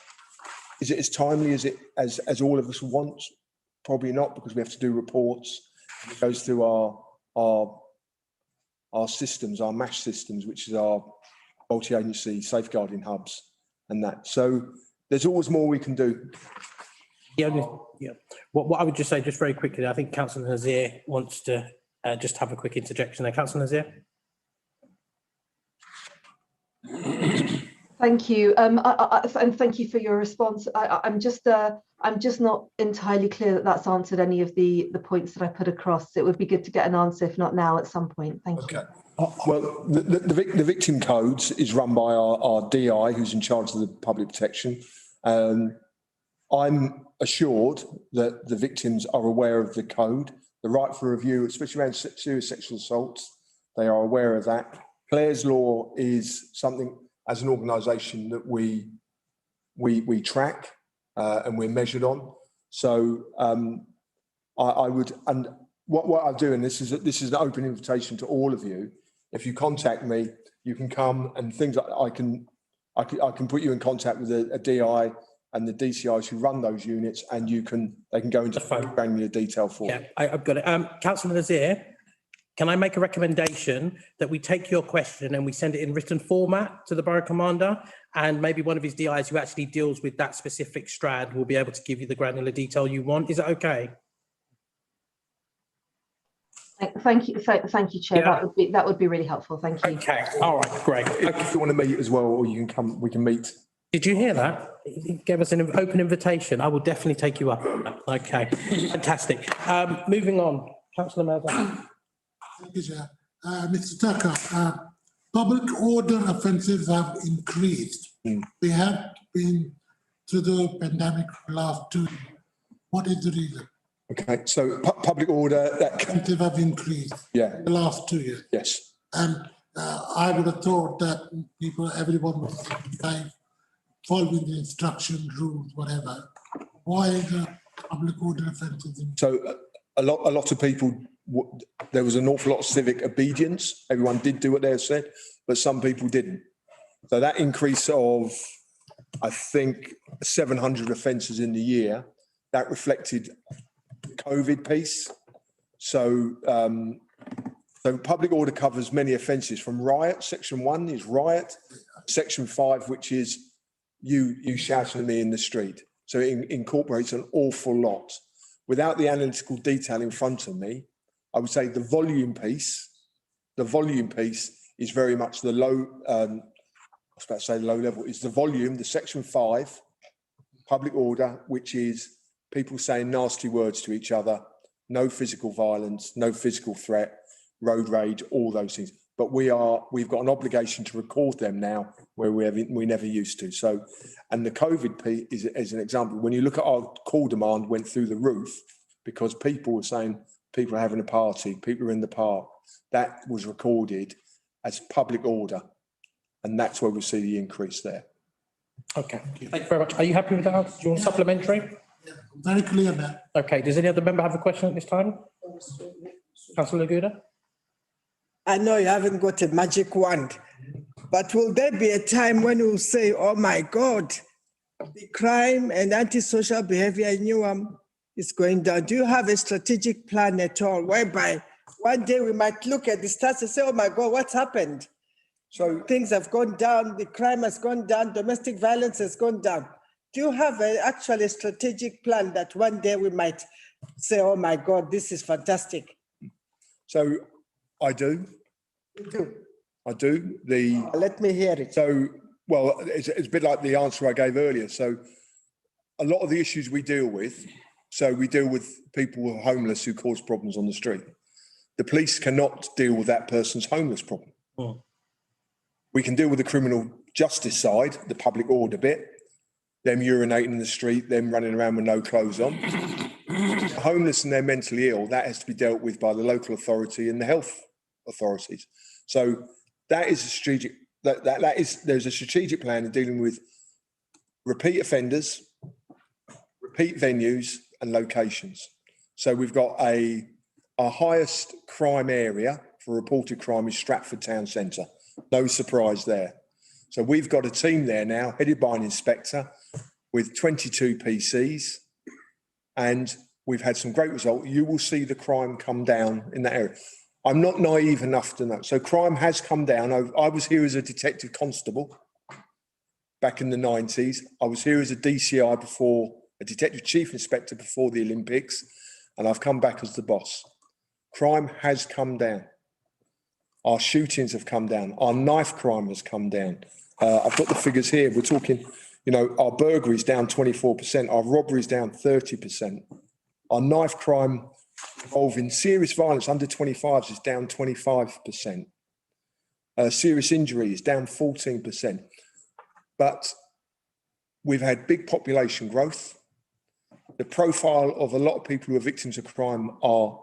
Is it as timely as all of us want? Probably not, because we have to do reports. It goes through our systems, our MASH systems, which is our multi-agency safeguarding hubs and that. So there's always more we can do. Yeah. What I would just say, just very quickly, I think Councillor Nazir wants to just have a quick interjection there. Councillor Nazir. Thank you, and thank you for your response. I'm just not entirely clear that that's answered any of the points that I put across. It would be good to get an answer, if not now, at some point. Thank you. Well, the victim codes is run by our DI, who's in charge of the public protection. I'm assured that the victims are aware of the code, the right for review, especially around serious sexual assaults. They are aware of that. Clare's Law is something as an organisation that we track and we're measured on. So I would, and what I'll do, and this is an open invitation to all of you. If you contact me, you can come and things like I can put you in contact with a DI and the DCIs who run those units, and they can go into granular detail for you. Yeah, I've got it. Councillor Nazir, can I make a recommendation that we take your question and we send it in written format to the Borough Commander, and maybe one of his DIs who actually deals with that specific strand will be able to give you the granular detail you want. Is that okay? Thank you, Chair. Yeah. That would be really helpful. Thank you. Okay. All right. Great. If you want to meet as well, or you can come, we can meet. Did you hear that? He gave us an open invitation. I will definitely take you up on that. Okay. Fantastic. Moving on. Councillor Melder. Thank you, Chair. Mr. Tucker, public order offences have increased. We have been through the pandemic for the last 2 years. What is the reason? Okay, so public order Offences have increased in the last 2 years. Yes. And I would have thought that everyone was following the instructions, rules, whatever. Why is the public order offences increased? So a lot of people, there was an awful lot of civic obedience. Everyone did do what they said, but some people didn't. So that increase of, I think, 700 offences in the year, that reflected the COVID piece. So, so public order covers many offences from riot. Section 1 is riot. Section 5, which is you shouting at me in the street. So it incorporates an awful lot. Without the analytical detail in front of me, I would say the volume piece is very much the low, I was about to say low level, is the volume, the Section 5, public order, which is people saying nasty words to each other, no physical violence, no physical threat, road rage, all those things. But we've got an obligation to record them now where we never used to. So, and the COVID piece is an example. When you look at our call demand went through the roof because people were saying people are having a party, people are in the park. That was recorded as public order. And that's where we see the increase there. Okay. Thank you very much. Are you happy with that? Do you want supplementary? Yeah, very clear now. Okay. Does any other member have a question at this time? Councillor Laguda? I know you haven't got a magic wand, but will there be a time when you'll say, oh my God, the crime and antisocial behaviour in Newham is going down? Do you have a strategic plan at all whereby one day we might look at the stats and say, oh my God, what's happened? So things have gone down, the crime has gone down, domestic violence has gone down. Do you have actually a strategic plan that one day we might say, oh my God, this is fantastic? So I do. You do? I do. Let me hear it. So, well, it's a bit like the answer I gave earlier. So a lot of the issues we deal with, so we deal with people who are homeless who cause problems on the street. The police cannot deal with that person's homeless problem. Oh. We can deal with the criminal justice side, the public order bit, them urinating in the street, them running around with no clothes on. Homeless and they're mentally ill, that has to be dealt with by the local authority and the health authorities. So that is a strategic, there's a strategic plan in dealing with repeat offenders, repeat venues and locations. So we've got our highest crime area for reported crime is Stratford Town Centre. No surprise there. So we've got a team there now headed by an inspector with 22 PCs, and we've had some great results. You will see the crime come down in that area. I'm not naive enough to know. So crime has come down. I was here as a detective constable back in the 90s. I was here as a DCI before, a detective chief inspector before the Olympics, and I've come back as the boss. Crime has come down. Our shootings have come down. Our knife crime has come down. I've got the figures here. We're talking, our burglary is down 24%. Our robbery is down 30%. Our knife crime involving serious violence under 25s is down 25%. Serious injury is down 14%. But we've had big population growth. the profile of a lot of people who are victims of crime are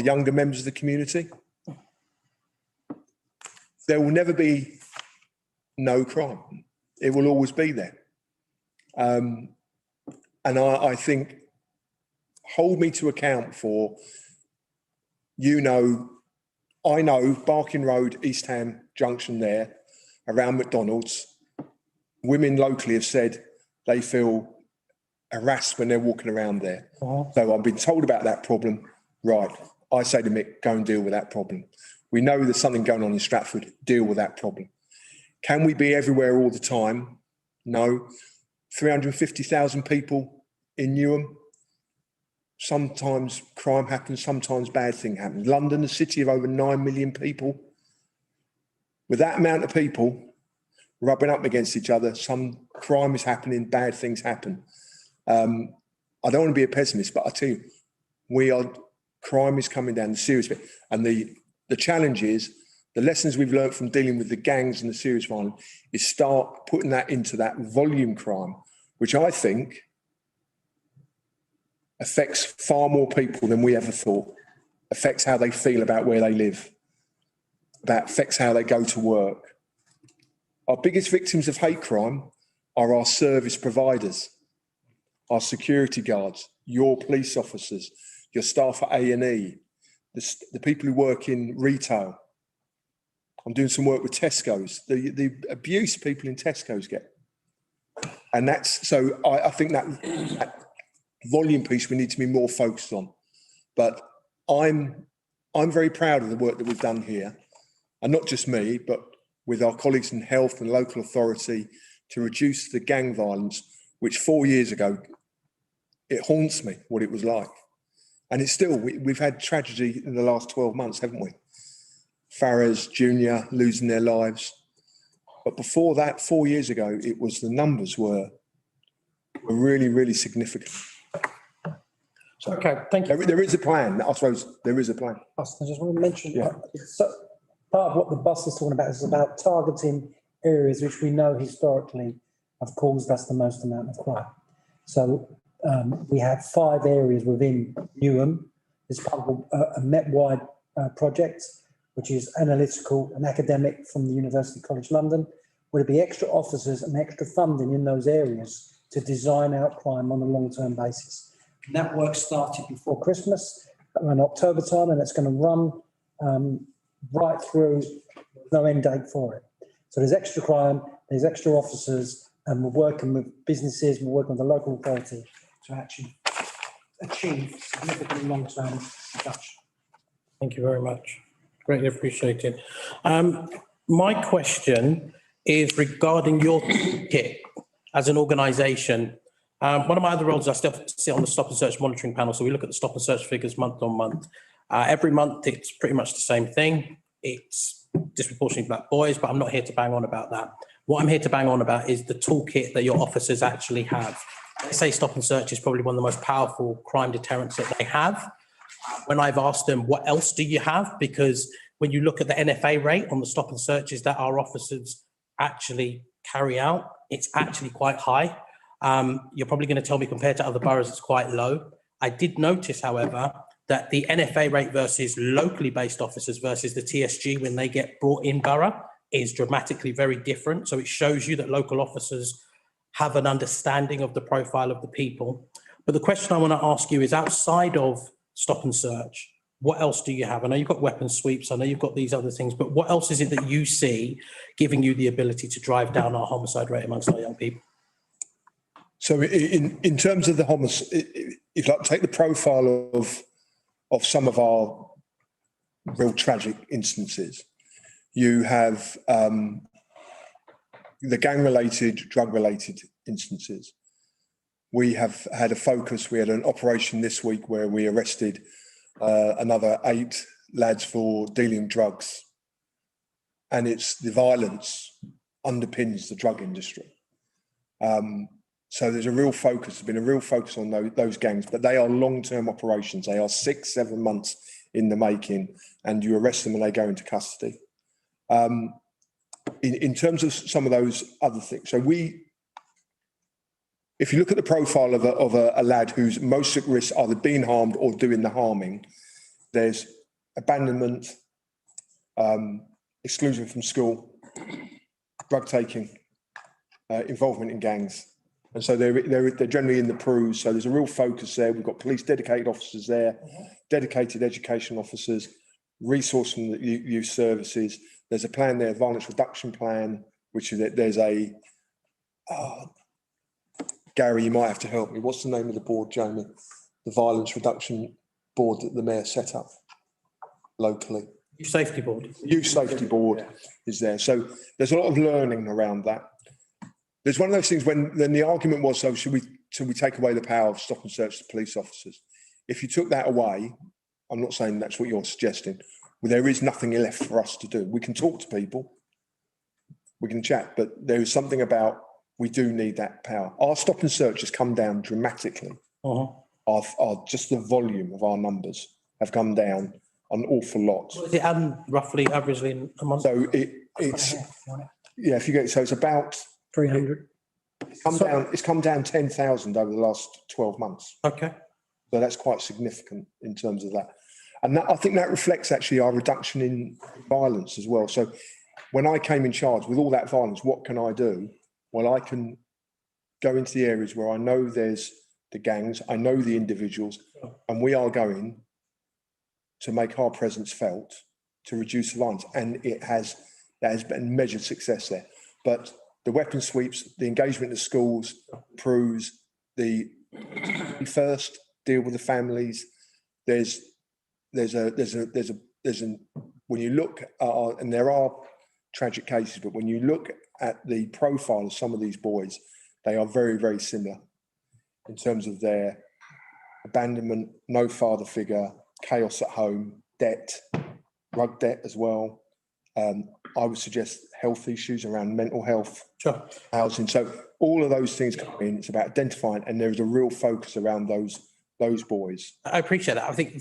younger members of the community. There will never be no crime. It will always be there. And I think, hold me to account for, I know Barking Road, East Ham Junction there, around McDonald's, women locally have said they feel harassed when they're walking around there. So I've been told about that problem. Right. I say to Mick, go and deal with that problem. We know there's something going on in Stratford, deal with that problem. Can we be everywhere all the time? No. 350,000 people in Newham. Sometimes crime happens, sometimes bad thing happens. London, a city of over 9 million people. With that amount of people rubbing up against each other, some crime is happening, bad things happen. I don't want to be a pessimist, but I tell you, crime is coming down, the serious bit. And the challenge is, the lessons we've learned from dealing with the gangs and the serious violence is start putting that into that volume crime, which I think affects far more people than we ever thought, affects how they feel about where they live, affects how they go to work. Our biggest victims of hate crime are our service providers, our security guards, your police officers, your staff at A&E, the people who work in retail. I'm doing some work with Tesco's, the abuse people in Tesco's get. And so I think that volume piece we need to be more focused on. But I'm very proud of the work that we've done here, and not just me, but with our colleagues in health and local authority, to reduce the gang violence, which 4 years ago, it haunts me what it was like. And it's still, we've had tragedy in the last 12 months, haven't we? Farrers Jr. losing their lives. But before that, 4 years ago, it was, the numbers were really, really significant. So Okay, thank you. There is a plan. I suppose there is a plan. I just want to mention, Yeah. so part of what the bus is talking about is about targeting areas which we know historically have caused us the most amount of crime. So we have 5 areas within Newham. It's part of a Met-wide project, which is analytical and academic from the University College London, where there'll be extra officers and extra funding in those areas to design out crime on a long-term basis. And that work started before Christmas, around October time, and it's going to run right through, no end date for it. So there's extra crime, there's extra officers, and we're working with businesses, we're working with the local authority to actually achieve significant long-term reduction. Thank you very much. Greatly appreciated. My question is regarding your kit as an organisation. One of my other roles is I still sit on the Stop and Search monitoring panel, so we look at the Stop and Search figures month on month. Every month it's pretty much the same thing. It's disproportionately black boys, but I'm not here to bang on about that. What I'm here to bang on about is the toolkit that your officers actually have. They say Stop and Search is probably one of the most powerful crime deterrents that they have. When I've asked them, what else do you have? Because when you look at the NFA rate on the Stop and Searches that our officers actually carry out, it's actually quite high. You're probably going to tell me compared to other boroughs, it's quite low. I did notice, however, that the NFA rate versus locally based officers versus the TSG when they get brought in borough is dramatically very different. So it shows you that local officers have an understanding of the profile of the people. But the question I want to ask you is, outside of Stop and Search, what else do you have? I know you've got weapon sweeps, I know you've got these other things, but what else is it that you see giving you the ability to drive down our homicide rate amongst our young people? So in terms of the homicide, if you like, take the profile of some of our real tragic instances, you have the gang-related, drug-related instances. We have had a focus, we had an operation this week where we arrested another 8 lads for dealing drugs. And it's the violence underpins the drug industry. So there's a real focus, there's been a real focus on those gangs, but they are long-term operations. They are 6-7 months in the making, and you arrest them and they go into custody. In terms of some of those other things, so we if you look at the profile of a lad who's most at risk, either being harmed or doing the harming, there's abandonment, exclusion from school, drug taking, involvement in gangs. And so they're generally in the PRUs. So there's a real focus there. We've got police dedicated officers there, dedicated education officers, resource from the youth services. There's a plan there, violence reduction plan, which is that there's a, Gary, you might have to help me. What's the name of the board, Jamie? The violence reduction board that the mayor set up locally. Youth Safety Board. Youth Safety Board is there. So there's a lot of learning around that. There's one of those things when then the argument was, so should we take away the power of stop and search to police officers? If you took that away, I'm not saying that's what you're suggesting, well, there is nothing left for us to do. We can talk to people, we can chat, but there is something about we do need that power. Our stop and search has come down dramatically. Our just the volume of our numbers have come down an awful lot. What is it roughly averagely in a month? So it's yeah, if you get, so it's about 300. it's come down 10,000 over the last 12 months. Okay. So that's quite significant in terms of that. And that, I think that reflects actually our reduction in violence as well. So when I came in charge with all that violence, what can I do? Well, I can go into the areas where I know there's the gangs, I know the individuals, and we are going to make our presence felt to reduce the violence. And there has been measured success there. But the weapon sweeps, the engagement in the schools, PRUs, the first deal with the families. There's when you look at and there are tragic cases, but when you look at the profile of some of these boys, they are very, very similar in terms of their abandonment, no father figure, chaos at home, debt, drug debt as well. I would suggest health issues around mental health, housing. So all of those things come in. It's about identifying, and there's a real focus around those boys. I appreciate that. I think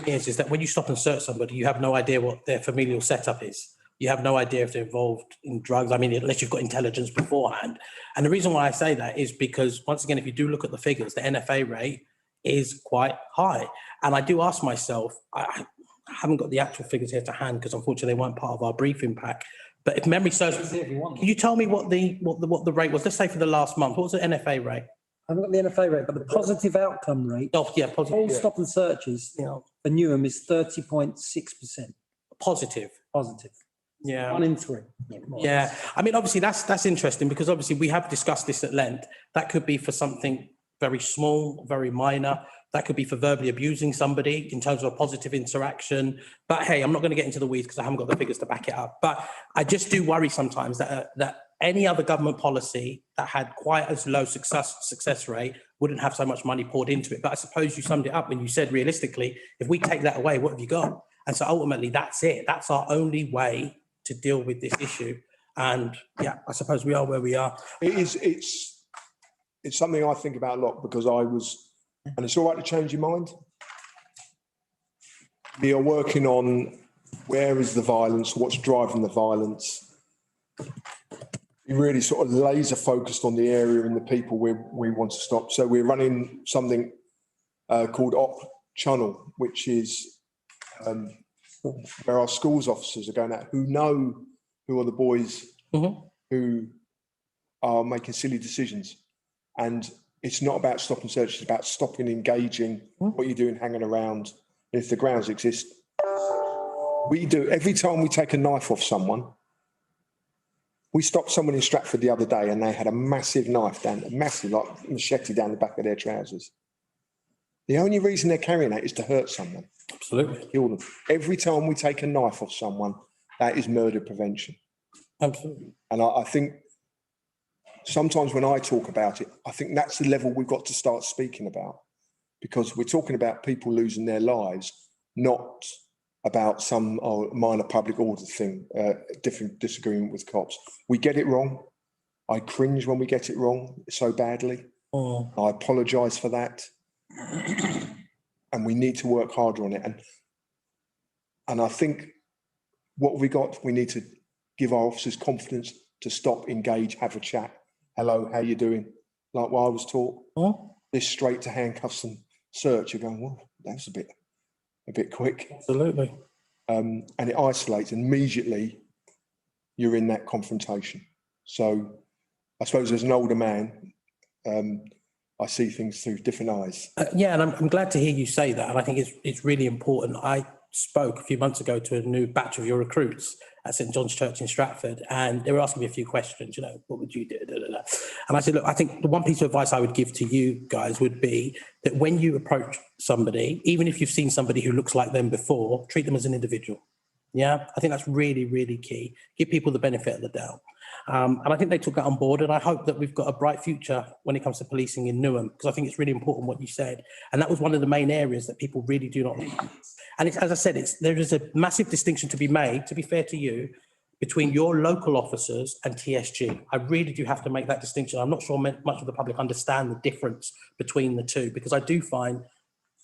is that when you stop and search somebody, you have no idea what their familial setup is. You have no idea if they're involved in drugs. I mean, unless you've got intelligence beforehand. And the reason why I say that is because, once again, if you do look at the figures, the NFA rate is quite high. And I do ask myself, I haven't got the actual figures here to hand because unfortunately they weren't part of our briefing pack. But if memory serves, can you tell me what the rate was? Let's say for the last month, what was the NFA rate? I haven't got the NFA rate, but the positive outcome rate. Oh, yeah, positive. All stop and searches, for Newham is 30.6%. Positive. Positive. Yeah. 1 in 3. Yeah. I mean, obviously that's interesting because obviously we have discussed this at length. That could be for something very small, very minor. That could be for verbally abusing somebody in terms of a positive interaction. But hey, I'm not going to get into the weeds because I haven't got the figures to back it up. But I just do worry sometimes that any other government policy that had quite as low success rate wouldn't have so much money poured into it. But I suppose you summed it up when you said realistically, if we take that away, what have you got? And so ultimately that's it. That's our only way to deal with this issue. And yeah, I suppose we are where we are. It's something I think about a lot because and it's all right to change your mind. We are working on where is the violence, what's driving the violence. We really sort of laser focused on the area and the people we want to stop. So we're running something called Op Channel, which is where our schools officers are going out who know who are the boys who are making silly decisions. And it's not about stop and search, it's about stopping, engaging, what you're doing, hanging around. If the grounds exist, we do. Every time we take a knife off someone, we stopped someone in Stratford the other day and they had a massive knife like machete down the back of their trousers. The only reason they're carrying that is to hurt someone. Absolutely. Kill them. Every time we take a knife off someone, that is murder prevention. Absolutely. And I think sometimes when I talk about it, I think that's the level we've got to start speaking about, because we're talking about people losing their lives, not about some minor public order thing, different disagreement with cops. We get it wrong. I cringe when we get it wrong so badly. I apologise for that. And we need to work harder on it. And I think what have we got? We need to give our officers confidence to stop, engage, have a chat. Hello, how you doing? like what I was taught, Oh, this straight to handcuffs and search, you're going, well, that's a bit quick. absolutely. And it isolates, and immediately you're in that confrontation. So I suppose as an older man, I see things through different eyes. Yeah, and I'm glad to hear you say that. And I think it's really important. I spoke a few months ago to a new batch of your recruits at St John's Church in Stratford, and they were asking me a few questions, what would you do? And I said, look, I think the one piece of advice I would give to you guys would be that when you approach somebody, even if you've seen somebody who looks like them before, treat them as an individual. Yeah, I think that's really, really key. Give people the benefit of the doubt. And I think they took that on board, and I hope that we've got a bright future when it comes to policing in Newham, because I think it's really important what you said. And that was one of the main areas that people really do not like. And it's, as I said, there is a massive distinction to be made, to be fair to you, between your local officers and TSG. I really do have to make that distinction. I'm not sure much of the public understand the difference between the two, because I do find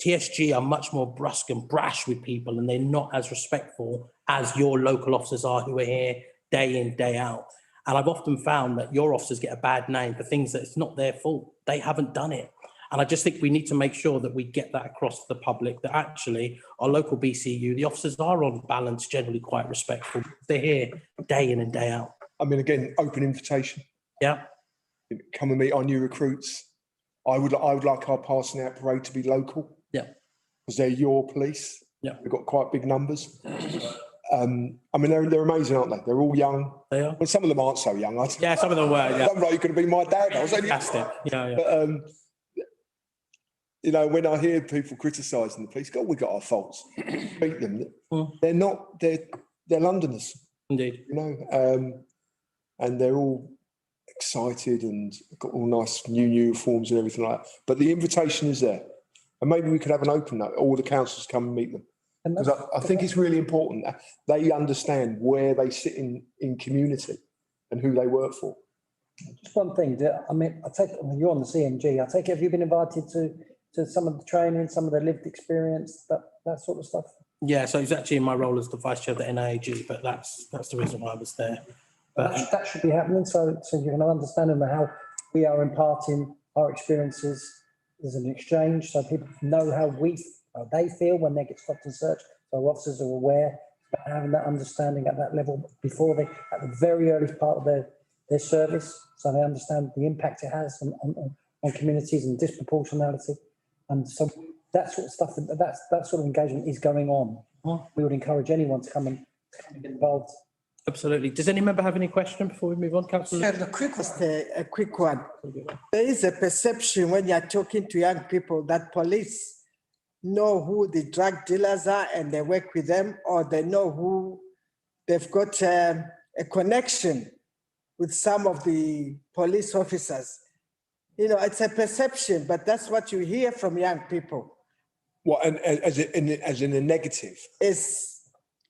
TSG are much more brusque and brash with people, and they're not as respectful as your local officers are, who are here day in, day out. And I've often found that your officers get a bad name for things that it's not their fault. They haven't done it. And I just think we need to make sure that we get that across to the public, that actually our local BCU, the officers are on balance generally quite respectful. They're here day in and day out. I mean, again, open invitation. Yeah. Come and meet our new recruits. I would like our passing out parade to be local. Yeah. Because they're your police. Yeah. We've got quite big numbers. I mean, they're amazing, aren't they? They're all young. They are. Well, some of them aren't so young. Yeah, some of them were. Yeah. Some like you could have been my dad. I was only. Fantastic. Yeah. But, when I hear people criticising the police, God, we got our faults. Beat them. They're not. They're Londoners. Indeed. And they're all excited and got all nice new uniforms and everything like that. But the invitation is there, and maybe we could have an open note. All the councils come and meet them. Because I think it's really important that they understand where they sit in community and who they work for. Just one thing, you're on the CMG. I take it, have you been invited to some of the training, some of the lived experience, that sort of stuff? Yeah, so it's actually in my role as the vice chair of the NIAG, but that's the reason why I was there. But that should be happening, so you can understand how we are imparting our experiences. There's an exchange, so people know how they feel when they get stopped and searched. So our officers are aware, but having that understanding at that level before at the very early part of their service, so they understand the impact it has on communities and disproportionality. And so that sort of stuff, that sort of engagement is going on. We would encourage anyone to come and get involved. Absolutely. Does any member have any question before we move on, Councillor? Just a quick one. There is a perception when you're talking to young people that police know who the drug dealers are and they work with them, or they know who they've got a connection with some of the police officers. It's a perception, but that's what you hear from young people. What, and as in a negative? Is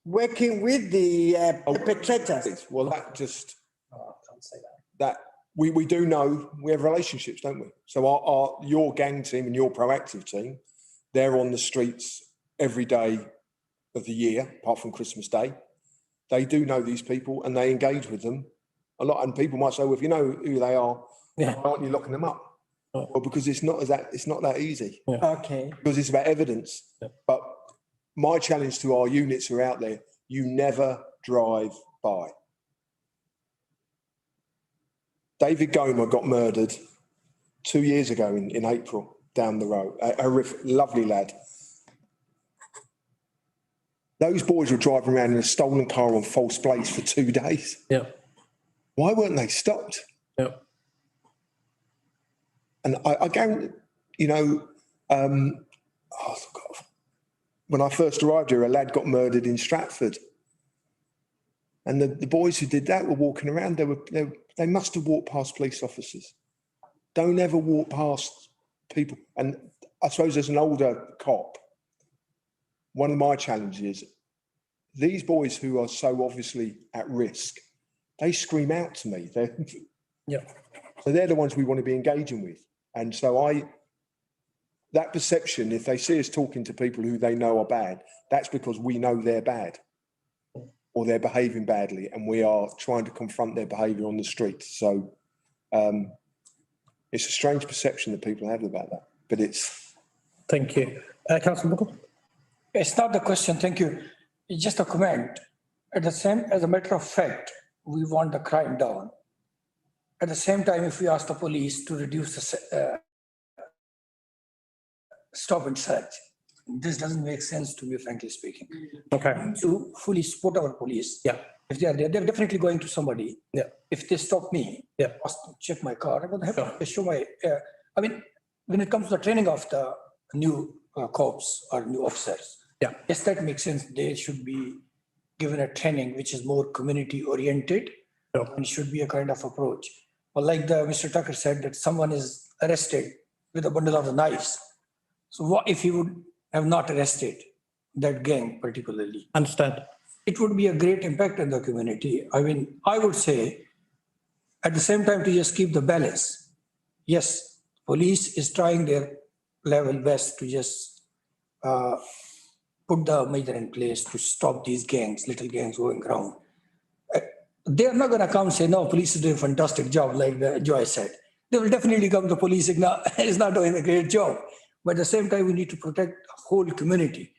working with the perpetrators. Well, that just... I can't say that. We do know, we have relationships, don't we? So your gang team and your proactive team, they're on the streets every day of the year, apart from Christmas Day. They do know these people and they engage with them a lot. And people might say, well, if you know who they are, why aren't you locking them up? Well, because it's not that easy. Yeah. Okay. Because it's about evidence. Yeah. But my challenge to our units who are out there, you never drive by. David Gomer got murdered 2 years ago in April down the road. A horrific, lovely lad. Those boys were driving around in a stolen car on false plates for 2 days. Yeah. Why weren't they stopped? Yeah. And I guarantee, when I first arrived here, a lad got murdered in Stratford. And the boys who did that were walking around. They must have walked past police officers. Don't ever walk past people. And I suppose as an older cop, one of my challenges is these boys who are so obviously at risk, they scream out to me. So they're the ones we want to be engaging with. And so that perception, if they see us talking to people who they know are bad, that's because we know they're bad or they're behaving badly, and we are trying to confront their behaviour on the street. So It's a strange perception that people have about that, but it's. Thank you. Councillor Buckle? It's not the question, thank you. It's just a comment. As a matter of fact, we want the crime down. At the same time, if we ask the police to reduce the stop and search, this doesn't make sense to me, frankly speaking. Okay. To fully support our police. Yeah. If they are there, they're definitely going to somebody. Yeah. If they stop me, Yeah. ask to check my car, I'm gonna have to show my. I mean, when it comes to the training of the new cops or new officers. Yeah. Yes, that makes sense. They should be given a training which is more community oriented. Yeah. And should be a kind of approach. But like Mr. Tucker said, that someone is arrested with a bundle of knives. So what if he would have not arrested that gang particularly? Understand. It would be a great impact on the community. I mean, I would say at the same time to just keep the balance. Yes, police is trying their level best to just put the measure in place to stop these gangs, little gangs going around. They're not going to come and say, no, police is doing a fantastic job, like Joy said. They will definitely come, the police is not doing a great job. But at the same time, we need to protect the whole community.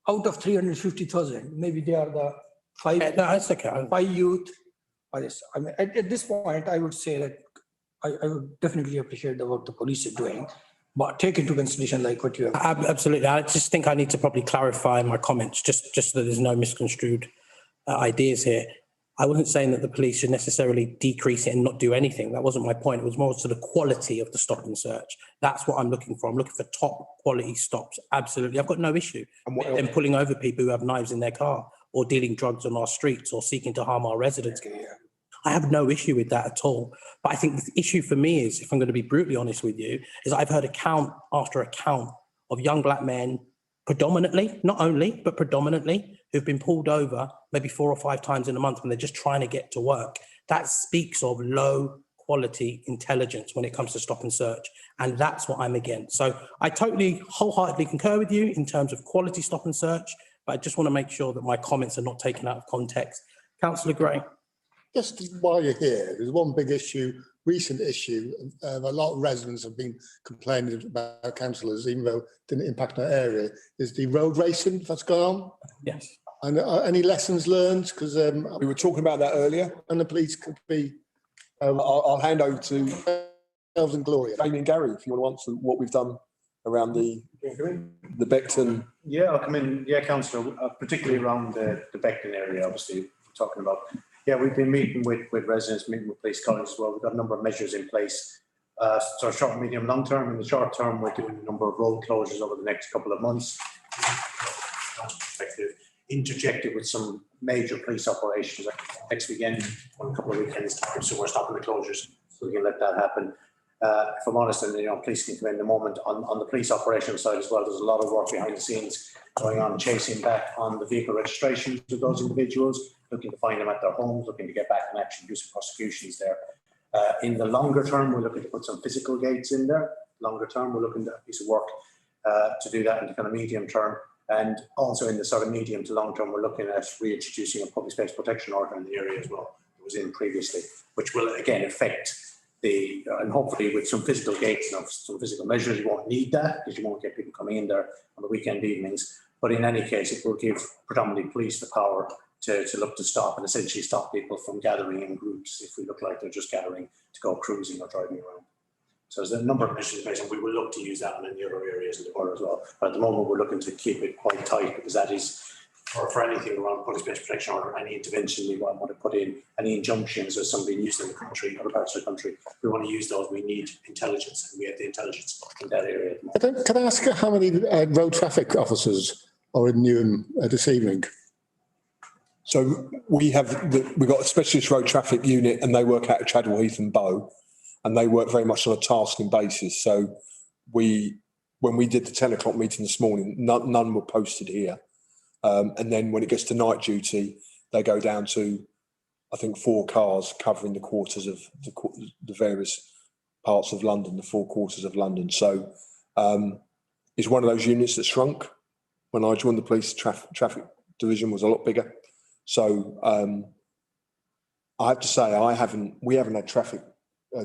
Out of 350,000, maybe they are the five youth. I mean, at this point, I would say that I would definitely appreciate what the police are doing, but take into consideration like what you have. Absolutely. I just think I need to probably clarify my comments, just so that there's no misconstrued ideas here. I wasn't saying that the police should necessarily decrease it and not do anything. That wasn't my point. It was more to the quality of the stop and search. That's what I'm looking for. I'm looking for top quality stops. Absolutely. I've got no issue with them pulling over people who have knives in their car or dealing drugs on our streets or seeking to harm our residents. I have no issue with that at all. But I think the issue for me is, if I'm going to be brutally honest with you, is I've heard account after account of young black men, predominantly, not only, but predominantly, who've been pulled over maybe 4 or 5 times in a month when they're just trying to get to work. That speaks of low quality intelligence when it comes to stop and search. And that's what I'm against. So I totally wholeheartedly concur with you in terms of quality stop and search, but I just want to make sure that my comments are not taken out of context. Councillor Gray. Just while you're here, there's one big issue, recent issue. A lot of residents have been complaining about councillors, even though it didn't impact our area, is the road racing that's going on. Yes. And any lessons learned? Because we were talking about that earlier. And the police could be. I'll hand over to Elves and Gloria. Amy and Gary if you want to answer what we've done around the Beckton. Yeah, I'll come in. Yeah, councillor, particularly around the Beckton area, obviously, we're talking about. Yeah, we've been meeting with residents, meeting with police colleagues as well. We've got a number of measures in place. So short, medium, long term. In the short term, we're doing a number of road closures over the next couple of months. Interjected with some major police operations next weekend, on a couple of weekends time. So we're stopping the closures, so we can let that happen. If I'm honest, and police can come in a moment on the police operations side as well. There's a lot of work behind the scenes going on, chasing back on the vehicle registrations of those individuals, looking to find them at their homes, looking to get back and actually do some prosecutions there. In the longer term, we're looking to put some physical gates in there. Longer term, we're looking at a piece of work to do that in the kind of medium term. And also in the sort of medium to long term, we're looking at reintroducing a public space protection order in the area as well, that was in previously, which will again affect and hopefully with some physical gates and some physical measures, you won't need that because you won't get people coming in there on the weekend evenings. But in any case, it will give predominantly police the power to look to stop and essentially stop people from gathering in groups if we look like they're just gathering to go cruising or driving around. So there's a number of measures in place, and we will look to use that in the other areas in the borough as well. But at the moment, we're looking to keep it quite tight because that is for anything around public space protection order, any intervention we want to put in, any injunctions as somebody used in the country, other parts of the country, we want to use those. We need intelligence, and we have the intelligence in that area. Can I ask how many road traffic officers are in Newham this evening? So we've got a specialist road traffic unit, and they work out of Chadwell Heath and Bow, and they work very much on a tasking basis. So when we did the 10 o'clock meeting this morning, none were posted here. And then when it gets to night duty, they go down to, I think, 4 cars covering the quarters of the various parts of London, the 4 quarters of London. So it's one of those units that shrunk. When I joined the police, traffic division was a lot bigger. So I have to say, we haven't had traffic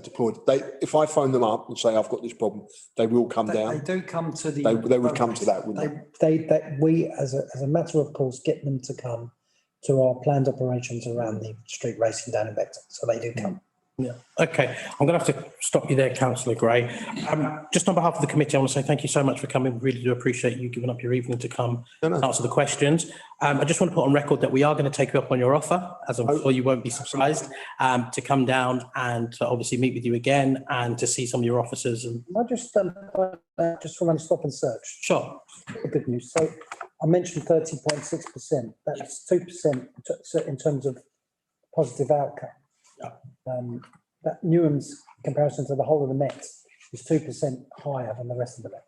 deployed. If I phone them up and say I've got this problem, they will come They down. do come to the. They would come to that, wouldn't They, we, as a matter of course, get them to come to our planned operations around the street racing down in Beckton. So they do come. Yeah. Okay. I'm going to have to stop you there, Councillor Gray. Just on behalf of the committee, I want to say thank you so much for coming. We really do appreciate you giving up your evening to come and answer the questions. I just want to put on record that we are going to take you up on your offer, as I'm sure you won't be surprised, to come down and to obviously meet with you again and to see some of your officers. And I just from stop and search. sure. Good news. So I mentioned 30.6%. That's 2% in terms of positive outcome. Yeah. That Newham's comparison to the whole of the Met is 2% higher than the rest of the Met.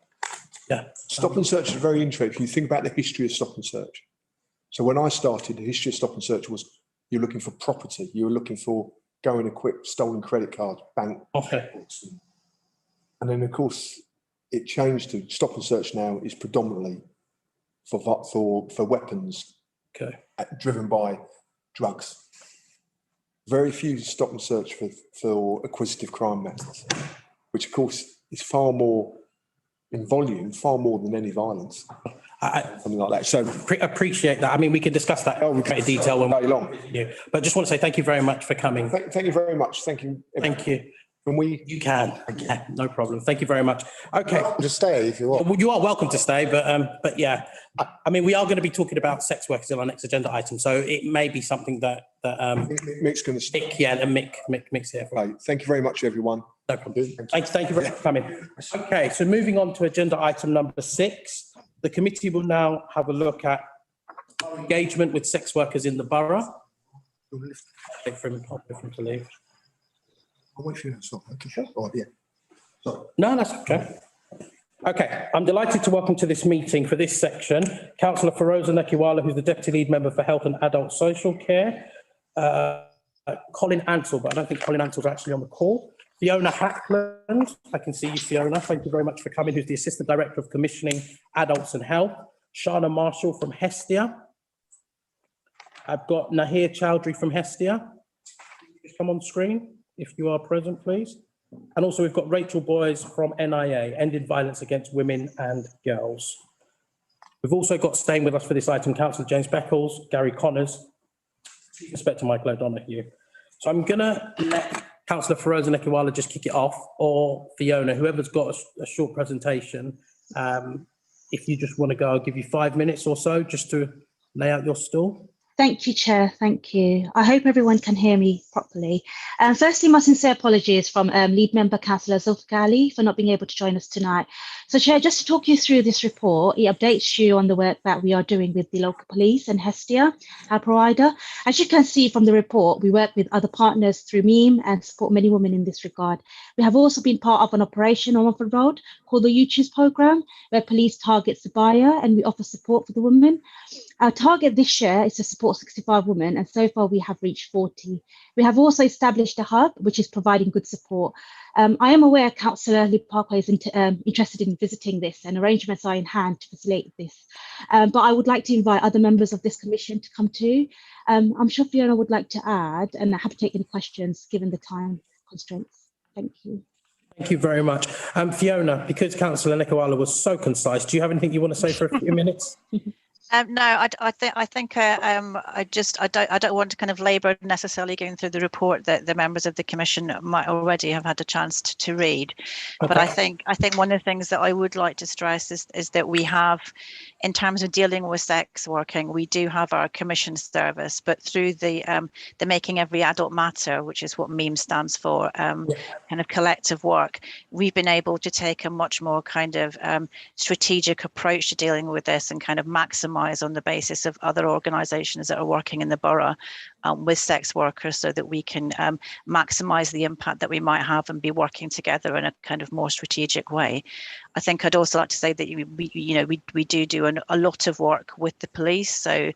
Yeah. Stop and search is very interesting. You think about the history of stop and search. So when I started, the history of stop and search was you're looking for property. You were looking for going equipped, stolen credit cards, bank. Okay. And then of course it changed to stop and search now is predominantly for weapons. Okay. Driven by drugs. Very few stop and search for acquisitive crime matters, which of course is far more in volume, far more than any violence. Something like that. So appreciate that. I mean, we can discuss that in great detail when we're long. But just want to say thank you very much for coming. Thank you very much. Thank you. Thank you. You can. Yeah, no problem. Thank you very much. Okay. Just stay if you want. Well, you are welcome to stay, but yeah, I mean, we are going to be talking about sex workers in our next agenda item, so it may be something that Mick's going to stick. Yeah, and Mick's here. Right. Thank you very much, everyone. No problem. Thank you very much for coming. Okay, so moving on to agenda item number 6, the committee will now have a look at engagement with sex workers in the borough. Wait for him to leave. I'll wait for you to stop. Okay, sure. Oh, yeah. Sorry. No, that's okay. Okay, I'm delighted to welcome to this meeting for this section, Councillor Feroza Nekiwala, who's the Deputy Lead Member for Health and Adult Social Care, Colin Ansell, but I don't think Colin Ansell's actually on the call, Fiona Hackland, I can see you, Fiona, thank you very much for coming, who's the Assistant Director of Commissioning Adults and Health, Shana Marshall from Hestia. I've got Nahir Chowdhury from Hestia. Just come on screen if you are present, please. And also we've got Rachel Boys from NIA, Ended Violence Against Women and Girls. We've also got staying with us for this item, Councillor James Beckles, Gary Connors, Inspector Michael O'Donoghue. So I'm going to let Councillor Feroza Nekiwala just kick it off, or Fiona, whoever's got a short presentation. If you just want to go, I'll give you 5 minutes or so just to lay out your stall. Thank you, Chair. Thank you. I hope everyone can hear me properly. Firstly, my sincere apologies from Lead Member Councillor Zulfikar Ali for not being able to join us tonight. So, Chair, just to talk you through this report, it updates you on the work that we are doing with the local police and Hestia, our provider. As you can see from the report, we work with other partners through MEME and support many women in this regard. We have also been part of an operation on Watford Road called the You Choose programme, where police targets the buyer and we offer support for the women. Our target this year is to support 65 women, and so far we have reached 40. We have also established a hub, which is providing good support. I am aware Councillor Lee Parkway is interested in visiting this, and arrangements are in hand to facilitate this. But I would like to invite other members of this commission to come too. I'm sure Fiona would like to add, and I'm happy to take any questions given the time constraints. Thank you. Thank you very much. Fiona, because Councillor Nekiwala was so concise, do you have anything you want to say for a few minutes? No, I think I don't want to kind of labour necessarily going through the report that the members of the commission might already have had a chance to read. Okay. But I think one of the things that I would like to stress is that we have, in terms of dealing with sex working, we do have our commission service, but through the Making Every Adult Matter, which is what MEME stands for, kind of collective work, we've been able to take a much more kind of strategic approach to dealing with this and kind of maximise on the basis of other organisations that are working in the borough with sex workers, so that we can maximise the impact that we might have and be working together in a kind of more strategic way. I think I'd also like to say that we do a lot of work with the police. So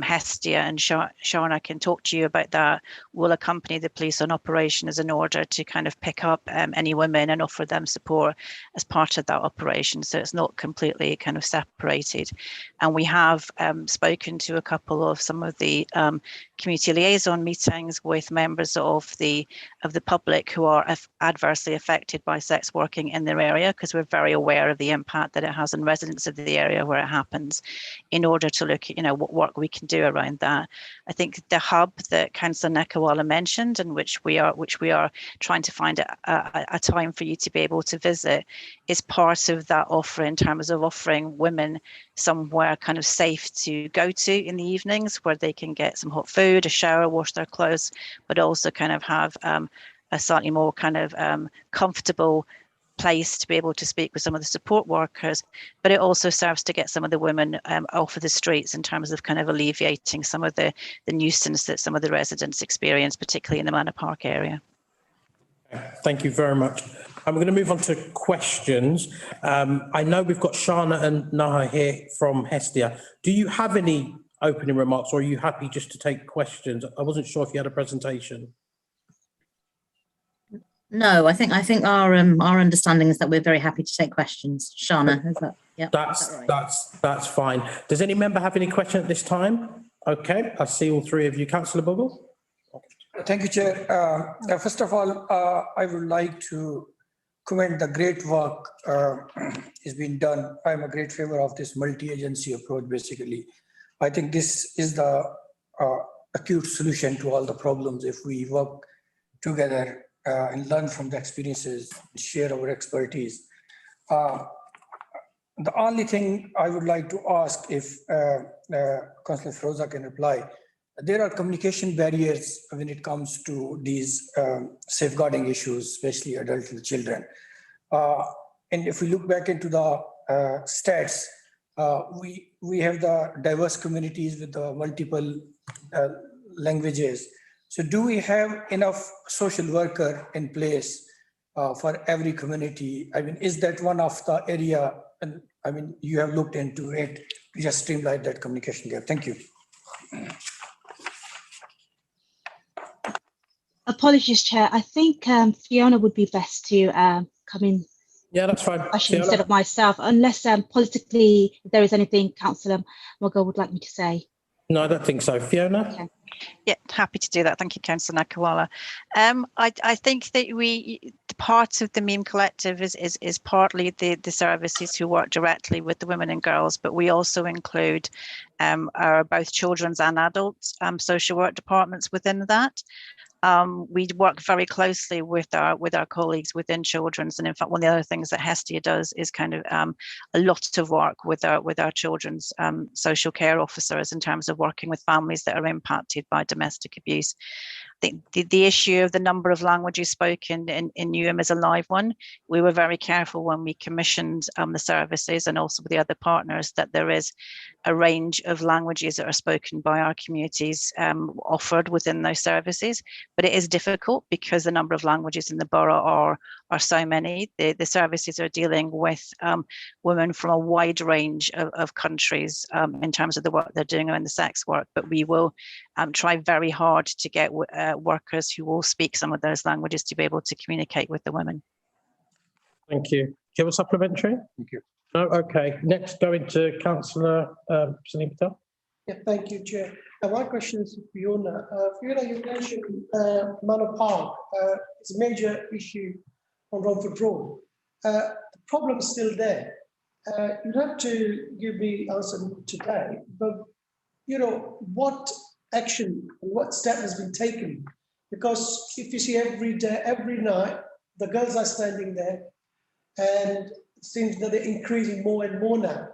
Hestia and Shauna can talk to you about that, will accompany the police on operations in order to kind of pick up any women and offer them support as part of that operation. So it's not completely kind of separated. And we have spoken to a couple of some of the community liaison meetings with members of the public who are adversely affected by sex working in their area, because we're very aware of the impact that it has on residents of the area where it happens, in order to look at, what work we can do around that. I think the hub that Councillor Nekawala mentioned, and which we are trying to find a time for you to be able to visit, is part of that offer in terms of offering women somewhere kind of safe to go to in the evenings, where they can get some hot food, a shower, wash their clothes, but also kind of have a slightly more kind of comfortable place to be able to speak with some of the support workers. But it also serves to get some of the women off of the streets in terms of kind of alleviating some of the nuisance that some of the residents experience, particularly in the Manor Park area. Thank you very much. We're going to move on to questions. I know we've got Shana and Naha here from Hestia. Do you have any opening remarks, or are you happy just to take questions? I wasn't sure if you had a presentation. No, I think our understanding is that we're very happy to take questions. Shana, is that? Yeah, that's fine. Does any member have any question at this time? Okay, I see all three of you. Councillor Bogle. Thank you, Chair. First of all, I would like to commend the great work is being done. I'm a great favor of this multi-agency approach, basically. I think this is the acute solution to all the problems if we work together and learn from the experiences, share our expertise. The only thing I would like to ask, if Councillor Firoza can reply, there are communication barriers when it comes to these safeguarding issues, especially adult and children. And if we look back into the stats, we have the diverse communities with the multiple languages. So do we have enough social worker in place for every community? I mean, is that one of the area, and I mean, you have looked into it to just streamline that communication gap? Thank you. Apologies, Chair. I think Fiona would be best to come in. Yeah, that's fine. Instead of myself, unless politically there is anything Councillor Mogul would like me to say. No, I don't think so. Fiona? Okay. Yeah, happy to do that. Thank you, Councillor Nakawala. I think that part of the Meme Collective is partly the services who work directly with the women and girls, but we also include our both children's and adults social work departments within that. We work very closely with our colleagues within children's, and in fact, one of the other things that Hestia does is kind of a lot of work with our children's social care officers in terms of working with families that are impacted by domestic abuse. I think the issue of the number of languages spoken in Newham is a live one. We were very careful when we commissioned the services, and also with the other partners, that there is a range of languages that are spoken by our communities offered within those services. But it is difficult because the number of languages in the borough are so many. The services are dealing with women from a wide range of countries in terms of the work they're doing around the sex work. But we will try very hard to get workers who will speak some of those languages to be able to communicate with the women. Thank you. Do you have a supplementary? Thank you. No, okay. Next, going to Councillor Salim Patel. Yeah, thank you, Chair. My question is to Fiona. Fiona, you mentioned Manor Park. It's a major issue on Romford Road. The problem is still there. You don't have to give me answer today, but what action and what step has been taken? Because if you see every day, every night, the girls are standing there, and it seems that they're increasing more and more now.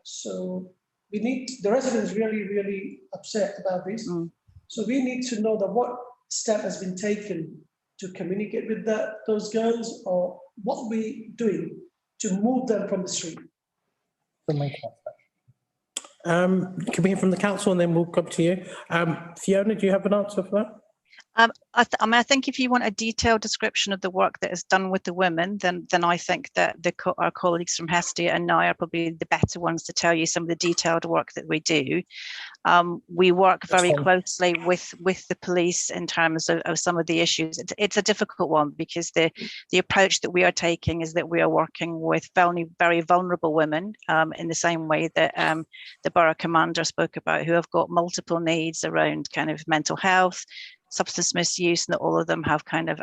So we need, the residents really upset about this. So we need to know that what step has been taken to communicate with those girls, or what we're doing to move them from the street. Can we hear from the council, and then we'll come to you? Fiona, do you have an answer for that? I think if you want a detailed description of the work that is done with the women, then I think that our colleagues from Hestia and NI are probably the better ones to tell you some of the detailed work that we do. We work very closely with the police in terms of some of the issues. It's a difficult one because the approach that we are taking is that we are working with very vulnerable women in the same way that the borough commander spoke about, who have got multiple needs around kind of mental health, substance misuse. Not all of them have kind of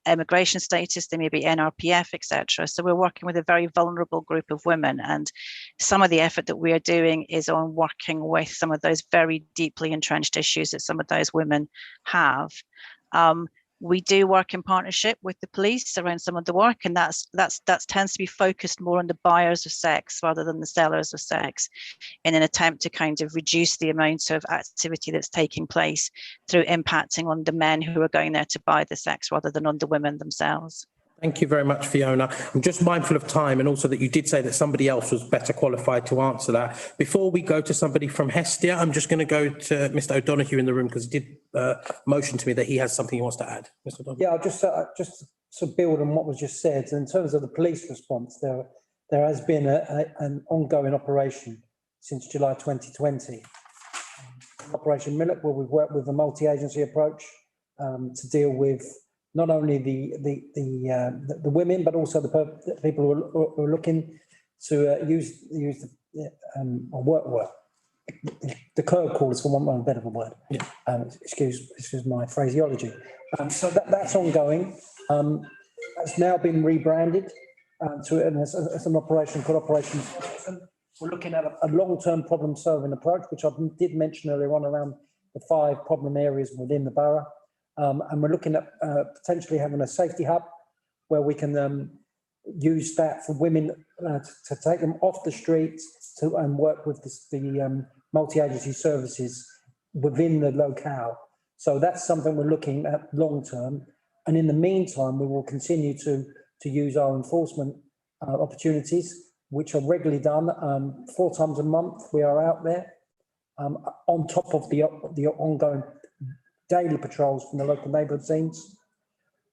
immigration status. They may be NRPF, etc. So we're working with a very vulnerable group of women, and some of the effort that we are doing is on working with some of those very deeply entrenched issues that some of those women have. We do work in partnership with the police around some of the work, and that tends to be focused more on the buyers of sex rather than the sellers of sex, in an attempt to kind of reduce the amount of activity that's taking place through impacting on the men who are going there to buy the sex rather than on the women themselves. Thank you very much, Fiona. I'm just mindful of time, and also that you did say that somebody else was better qualified to answer that. Before we go to somebody from Hestia, I'm just going to go to Mr. O'Donoghue in the room, because he did motion to me that he has something he wants to add. Mr. O'Donoghue. Yeah, I'll just to build on what was just said. In terms of the police response, there has been an ongoing operation since July 2020. Operation Millet, where we've worked with a multi-agency approach to deal with not only the women, but also the people who are looking to use the curb callers, for want of a better word. Yeah. Excuse my phraseology. So that's ongoing. It's now been rebranded as an operation called Operation. We're looking at a long-term problem-solving approach, which I did mention earlier on, around the 5 problem areas within the borough. And we're looking at potentially having a safety hub where we can use that for women to take them off the streets and work with the multi-agency services within the locale. So that's something we're looking at long term. And in the meantime, we will continue to use our enforcement opportunities, which are regularly done 4 times a month. We are out there on top of the ongoing daily patrols from the local neighbourhood teams.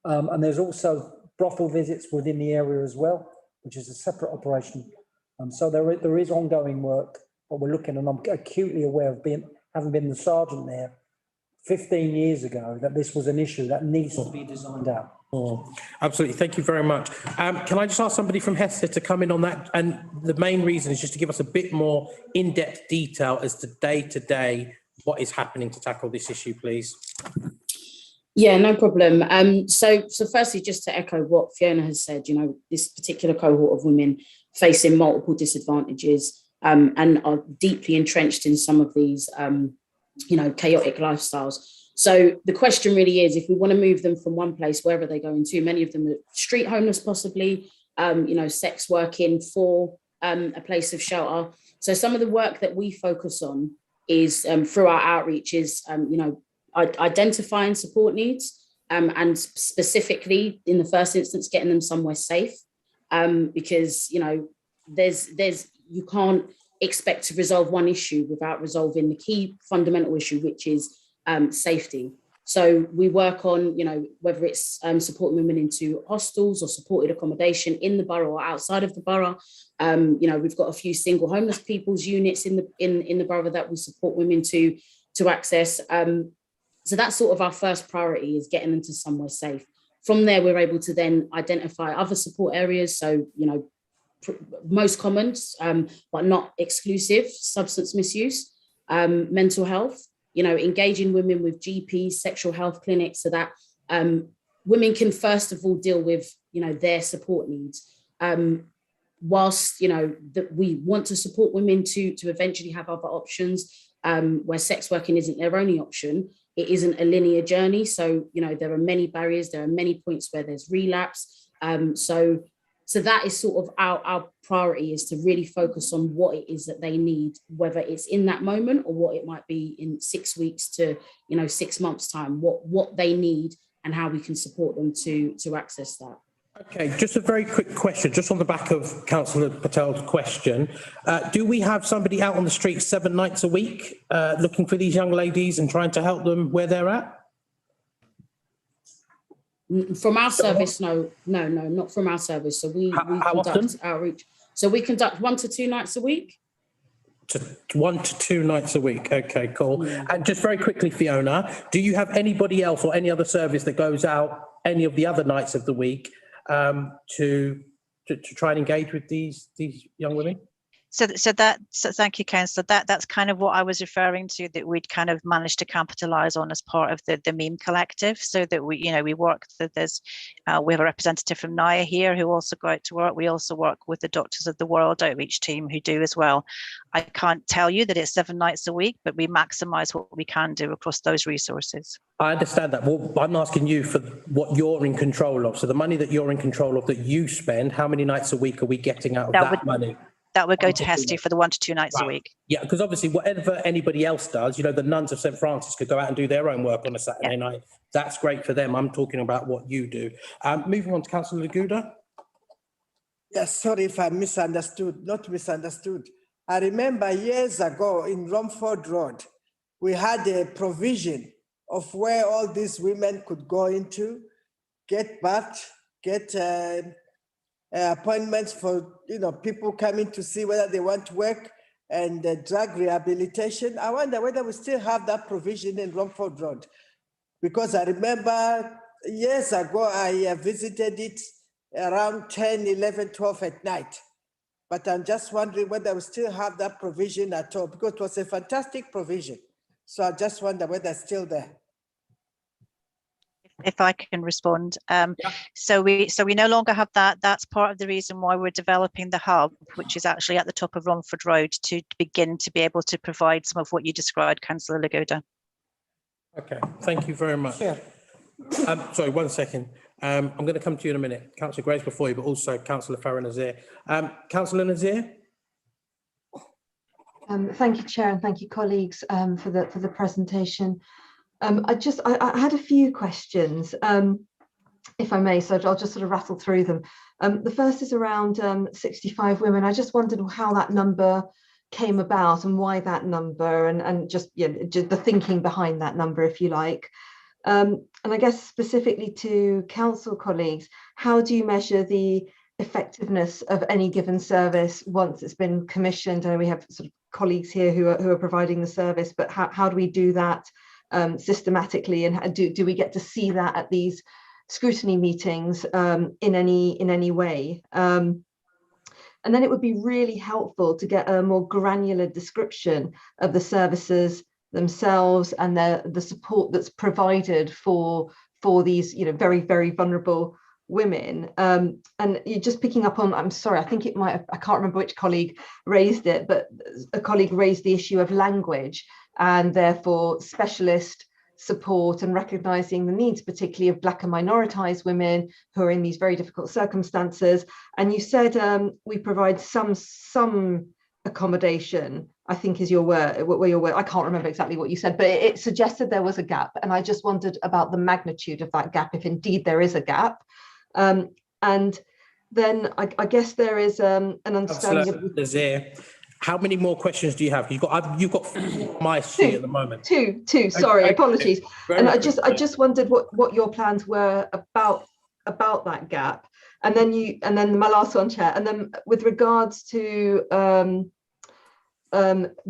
And there's also brothel visits within the area as well, which is a separate operation. So there is ongoing work, but we're looking, and I'm acutely aware of having been the sergeant there 15 years ago, that this was an issue that needs to be designed out. Oh, absolutely. Thank you very much. Can I just ask somebody from Hestia to come in on that? And the main reason is just to give us a bit more in-depth detail as to day what is happening to tackle this issue, please. Yeah, no problem. So firstly, just to echo what Fiona has said, this particular cohort of women facing multiple disadvantages and are deeply entrenched in some of these, chaotic lifestyles. So the question really is, if we want to move them from one place, where are they going to? Many of them are street homeless, possibly, sex working for a place of shelter. So some of the work that we focus on is through our outreach is, identifying support needs and specifically in the first instance, getting them somewhere safe because, you can't expect to resolve one issue without resolving the key fundamental issue, which is safety. So we work on, whether it's supporting women into hostels or supported accommodation in the borough or outside of the borough. We've got a few single homeless people's units in the borough that we support women to access. So that's sort of our first priority, is getting them to somewhere safe. From there, we're able to then identify other support areas. So, most common, but not exclusive, substance misuse, mental health, engaging women with GPs, sexual health clinics, so that women can first of all deal with, their support needs. Whilst, that we want to support women to eventually have other options where sex working isn't their only option, it isn't a linear journey. So, there are many barriers, there are many points where there's relapse. So that is sort of our priority, is to really focus on what it is that they need, whether it's in that moment or what it might be in 6 weeks to 6 months time, what they need and how we can support them to access that. Okay, just a very quick question, just on the back of Councillor Patel's question. Do we have somebody out on the street 7 nights a week looking for these young ladies and trying to help them where they're at? From our service, no, not from our service. So we conduct often? outreach. So we conduct 1 to 2 nights a week. 1 to 2 nights a week. Okay, cool. And just very quickly, Fiona, do you have anybody else or any other service that goes out any of the other nights of the week to try and engage with these young women? So thank you, Councillor. That's kind of what I was referring to, that we'd kind of managed to capitalise on as part of the meme collective, so that we work. There's we have a representative from NIA here who also go out to work. We also work with the Doctors of the World outreach team who do as well. I can't tell you that it's 7 nights a week, but we maximise what we can do across those resources. I understand that. Well, I'm asking you for what you're in control of. So the money that you're in control of that you spend, how many nights a week are we getting out of that money? That would go to Hesty for the 1 to 2 nights a week. Yeah, because obviously whatever anybody else does, the nuns of St. Francis could go out and do their own work on a Saturday night. That's great for them. I'm talking about what you do. Moving on to Councillor Laguda. Yes, sorry if I misunderstood, not misunderstood. I remember years ago in Romford Road, we had a provision of where all these women could go into, get bathed, get appointments for people coming to see whether they want to work, and drug rehabilitation. I wonder whether we still have that provision in Romford Road, because I remember years ago I visited it around 10, 11, 12 at night. But I'm just wondering whether we still have that provision at all, because it was a fantastic provision. So I just wonder whether it's still there. If I can respond. So we no longer have that. That's part of the reason why we're developing the hub, which is actually at the top of Romford Road, to begin to be able to provide some of what you described, Councillor Laguda. Okay, thank you very much. Sure. Sorry, 1 second. I'm going to come to you in a minute. Councillor Grace before you, but also Councillor Farah Nazir. Councillor Nazir? Thank you, Chair, and thank you, colleagues, for the presentation. I had a few questions, if I may, so I'll just sort of rattle through them. The first is around 65 women. I just wondered how that number came about and why that number, and just the thinking behind that number, if you like. And I guess specifically to council colleagues, how do you measure the effectiveness of any given service once it's been commissioned? I know we have sort of colleagues here who are providing the service, but how do we do that systematically, and do we get to see that at these scrutiny meetings in any way? And then it would be really helpful to get a more granular description of the services themselves and the support that's provided for these very, very vulnerable women. And you're just picking up on, I'm sorry, I think it might have, I can't remember which colleague raised it, but a colleague raised the issue of language and therefore specialist support and recognising the needs, particularly of Black and minoritized women who are in these very difficult circumstances. And you said we provide some accommodation, I think is your word, I can't remember exactly what you said, but it suggested there was a gap. And I just wondered about the magnitude of that gap, if indeed there is a gap. And then I guess there is an understanding of... Nazir, how many more questions do you have? You've got 4 on my sheet at the moment. Two. Sorry, apologies. And I just wondered what your plans were about that gap. And then my last one, Chair. And then with regards to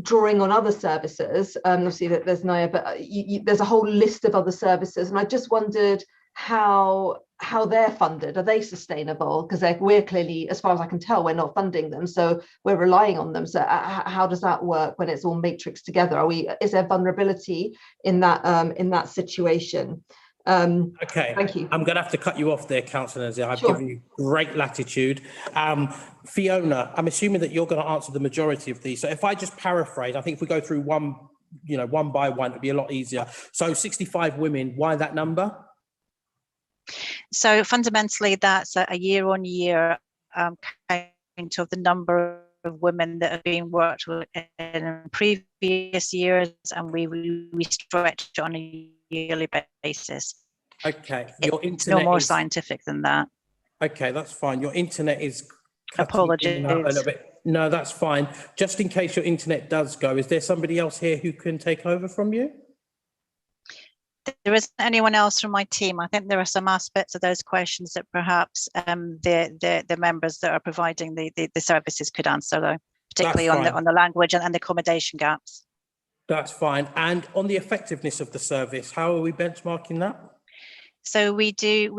drawing on other services, obviously there's NIA, but there's a whole list of other services, and I just wondered how they're funded. Are they sustainable? Because we're clearly, as far as I can tell, we're not funding them, so we're relying on them. So how does that work when it's all matrixed together? Is there vulnerability in that situation? Okay, thank you. I'm going to have to cut you off there, Councillor Nazir. I've Sure. given you great latitude. Fiona, I'm assuming that you're going to answer the majority of these. So if I just paraphrase, I think if we go through one by one, it'd be a lot easier. So 65 women, why that number? So fundamentally, that's a year-on-year count of the number of women that have been worked with in previous years, and we stretch it on a yearly basis. Okay, your internet no more scientific than that. Okay, that's fine. Your internet is apologies a little bit. No, that's fine. Just in case your internet does go, is there somebody else here who can take over from you? There isn't anyone else from my team. I think there are some aspects of those questions that perhaps the members that are providing the services could answer, though, particularly on the language and the accommodation gaps. That's fine. And on the effectiveness of the service, how are we benchmarking that? So we do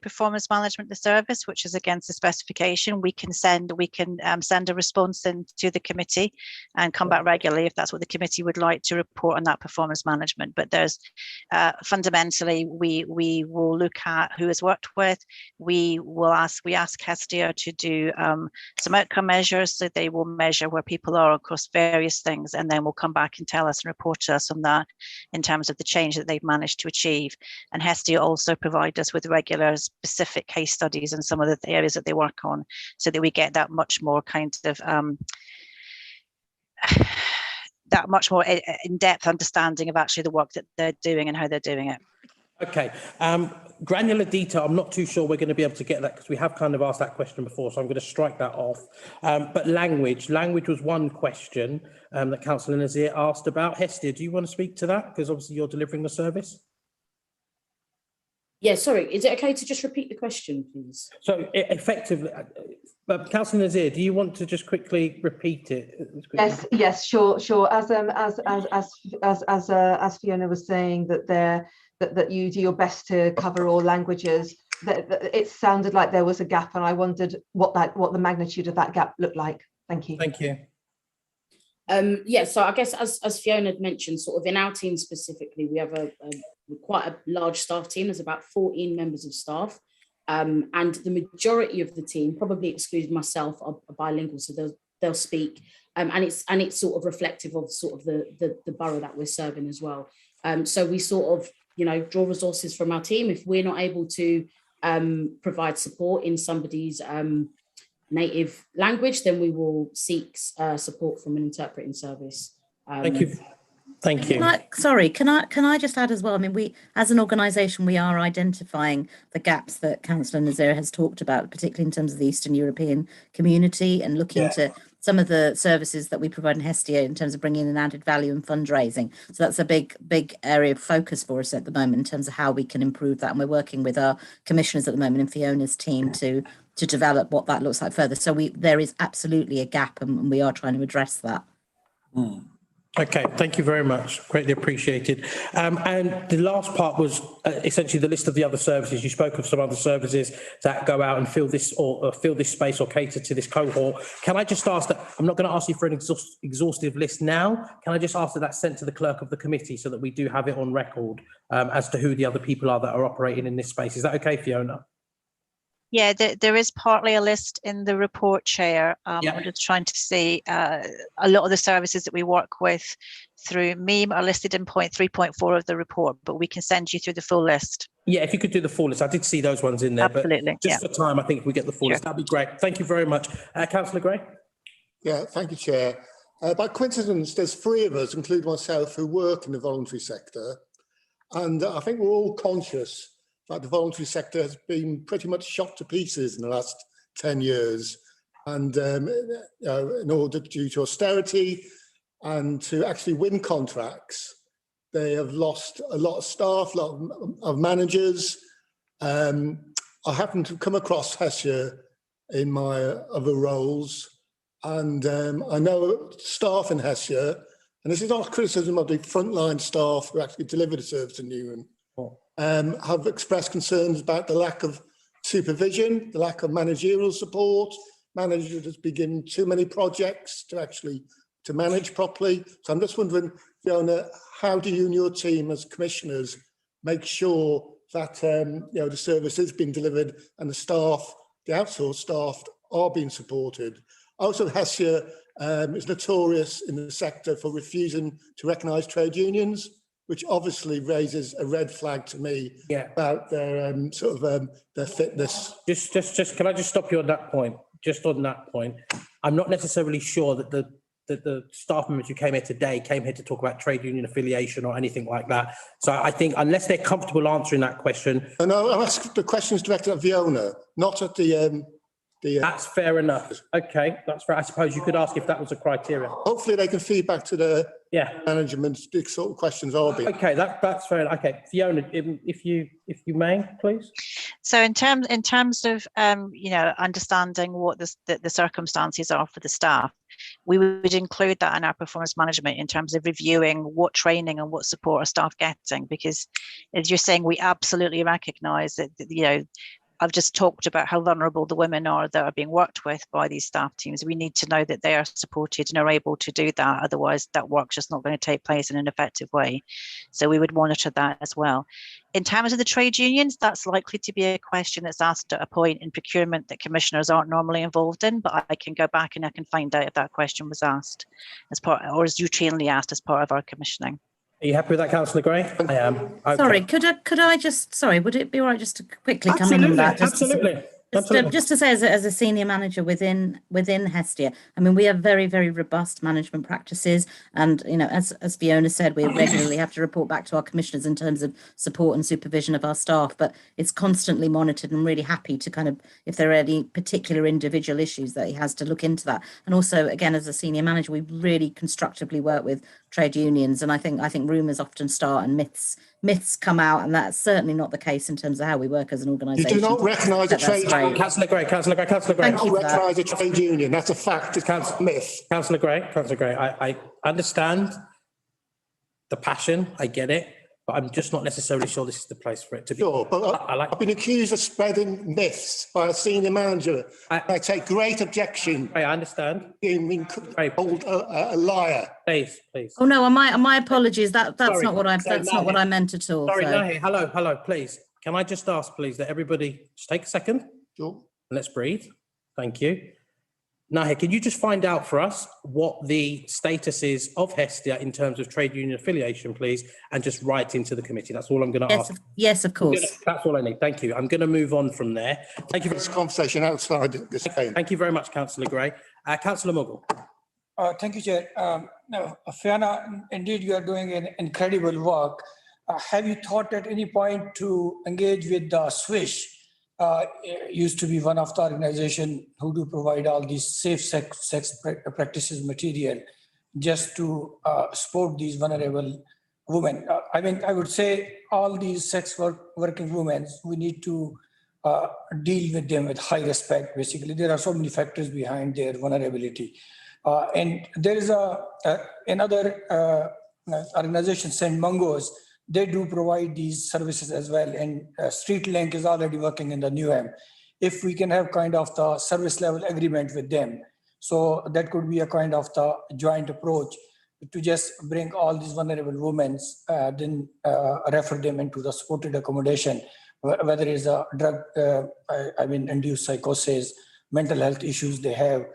performance management of the service, which is against the specification. We can send a response in to the committee and come back regularly if that's what the committee would like to report on that performance management. But there's fundamentally we will look at who has worked with. We ask Hestia to do some outcome measures, so they will measure where people are across various things, and then will come back and tell us and report to us on that in terms of the change that they've managed to achieve. And Hestia also provide us with regular specific case studies in some of the areas that they work on, so that we get that much more kind of that much more in-depth understanding of actually the work that they're doing and how they're doing it. Okay, granular detail, I'm not too sure we're going to be able to get that because we have kind of asked that question before, so I'm going to strike that off. But language was one question that Councillor Nazir asked about. Hestia, do you want to speak to that? Because obviously you're delivering the service. Yeah, sorry, is it okay to just repeat the question, please? So effectively, Councillor Nazir, do you want to just quickly repeat it? Yes, sure. As Fiona was saying, that you do your best to cover all languages. That it sounded like there was a gap, and I wondered what the magnitude of that gap looked like. Thank you. Thank you. Yeah, so I guess as Fiona had mentioned, sort of in our team specifically, we have quite a large staff team. There's about 14 members of staff, and the majority of the team, probably exclude myself, are bilingual, so they'll speak, and it's sort of reflective of sort of the borough that we're serving as well. So we sort of draw resources from our team. If we're not able to provide support in somebody's native language, then we will seek support from an interpreting service. Thank you. Thank you. Can I just add as well? I mean, we as an organisation, we are identifying the gaps that Councillor Nazir has talked about, particularly in terms of the Eastern European community, and looking to some of the services that we provide in Hestia in terms of bringing in added value and fundraising. So that's a big area of focus for us at the moment in terms of how we can improve that. And we're working with our commissioners at the moment and Fiona's team to develop what that looks like further. So there is absolutely a gap, and we are trying to address that. Okay, thank you very much. Greatly appreciated. And the last part was essentially the list of the other services. You spoke of some other services that go out and fill this or fill this space or cater to this cohort. Can I just ask that? I'm not going to ask you for an exhaustive list now. Can I just ask that that's sent to the clerk of the committee so that we do have it on record as to who the other people are that are operating in this space? Is that okay, Fiona? Yeah, there is partly a list in the report, Chair. I'm just trying to see a lot of the services that we work with through MEME are listed in point 3.4 of the report, but we can send you through the full list. Yeah, if you could do the full list. I did see those ones in there. Absolutely. But just for time, I think if we get the full list, that'd be great. Thank you very much. Councillor Gray? Yeah, thank you, Chair. By coincidence, there's 3 of us, including myself, who work in the voluntary sector. And I think we're all conscious that the voluntary sector has been pretty much shot to pieces in the last 10 years. And in order due to austerity and to actually win contracts, they have lost a lot of staff, a lot of managers. I happen to come across Hestia in my other roles, and I know staff in Hestia, and this is not criticism of the frontline staff who actually deliver the service in Newham, have expressed concerns about the lack of supervision, the lack of managerial support. Managers begin too many projects to manage properly. So I'm just wondering, Fiona, how do you and your team as commissioners make sure that the service is being delivered and the staff, the outsourced staff, are being supported? Also, Hestia is notorious in the sector for refusing to recognise trade unions, which obviously raises a red flag to me about their their fitness. Just can I just stop you on that point? Just on that point, I'm not necessarily sure that the staff members who came here today came here to talk about trade union affiliation or anything like that. So I think unless they're comfortable answering that question. And I'll ask the questions directed at Fiona, not at the. That's fair enough. Okay, that's fair. I suppose you could ask if that was a criteria. Hopefully they can feed back to the Yeah. management sort of questions are being. Okay, that's fair. Okay, Fiona, if you may, please. So in terms of understanding what the circumstances are for the staff, we would include that in our performance management in terms of reviewing what training and what support are staff getting, because as you're saying, we absolutely recognise that I've just talked about how vulnerable the women are that are being worked with by these staff teams. We need to know that they are supported and are able to do that. Otherwise, that work's just not going to take place in an effective way. So we would monitor that as well. In terms of the trade unions, that's likely to be a question that's asked at a point in procurement that commissioners aren't normally involved in, but I can go back and I can find out if that question was asked as part, or is routinely asked as part of our commissioning. Are you happy with that, Councillor Gray? I am. Okay. Sorry, could I just, sorry, would it be all right just to quickly come in on that? Just to say, as a senior manager within Hestia, I mean, we have very, very robust management practices, and as Fiona said, we regularly have to report back to our commissioners in terms of support and supervision of our staff. But it's constantly monitored, and really happy to kind of, if there are any particular individual issues, that he has to look into that. And also, again, as a senior manager, we really constructively work with trade unions, and I think rumours often start and myths come out, and that's certainly not the case in terms of how we work as an organisation. You do not recognise a trade union. Councillor Gray. Thank you. Recognise a trade union. That's a fact. It's a myth. Councillor Gray. I understand the passion. I get it, but I'm just not necessarily sure this is the place for it to be. Sure, but I've been accused of spreading myths by a senior manager. I take great objection. I understand. Being called a liar. Please. Oh no, my apologies. That's not what what I meant at all. Sorry, so. Nahi, hello, please. Can I just ask, please, that everybody just take a second? Sure. Let's breathe. Thank you. Nahi, can you just find out for us what the status is of Hestia in terms of trade union affiliation, please, and just write into the committee? That's all I'm going to ask. Yes, of course. That's all I need. Thank you. I'm going to move on from there. Thank you for this conversation outside this game. Thank you very much, Councillor Gray. Councillor Muggle. Thank you, Chair. No, Fiona, indeed, you are doing an incredible work. Have you thought at any point to engage with the Swish? Used to be one of the organizations who do provide all these safe sex practices material just to support these vulnerable women. I mean, I would say all these working women, we need to deal with them with high respect. Basically, there are so many factors behind their vulnerability. And there is another organization, St. Mungo's. They do provide these services as well. And Street Link is already working in the New Am. If we can have kind of the service level agreement with them, so that could be a kind of the joint approach to just bring all these vulnerable women, then refer them into the supported accommodation, whether it's a drug, induced psychosis, mental health issues they have.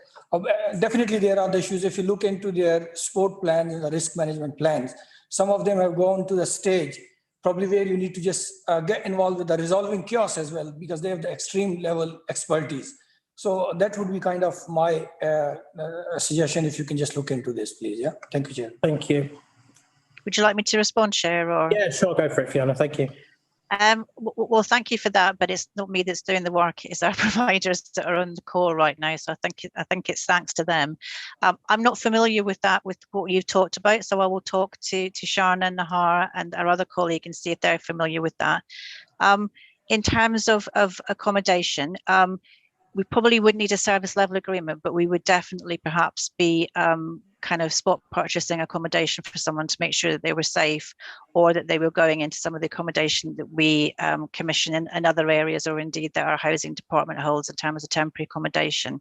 Definitely there are the issues. If you look into their sport plans and the risk management plans, some of them have gone to the stage probably where you need to just get involved with the resolving chaos as well, because they have the extreme level expertise. So that would be kind of my suggestion, if you can just look into this, please. Yeah. Thank you, Chair. Thank you. Would you like me to respond, Chair? Or? Yeah, sure. Go for it, Fiona. Thank you. Well, thank you for that, but it's not me that's doing the work. It's our providers that are on the call right now. So I think it's thanks to them. I'm not familiar with what you've talked about. So I will talk to Sharna, Nahar and our other colleague and see if they're familiar with that. In terms of accommodation, we probably would need a service level agreement, but we would definitely perhaps be kind of spot purchasing accommodation for someone to make sure that they were safe, or that they were going into some of the accommodation that we commission in other areas, or indeed that our housing department holds in terms of temporary accommodation.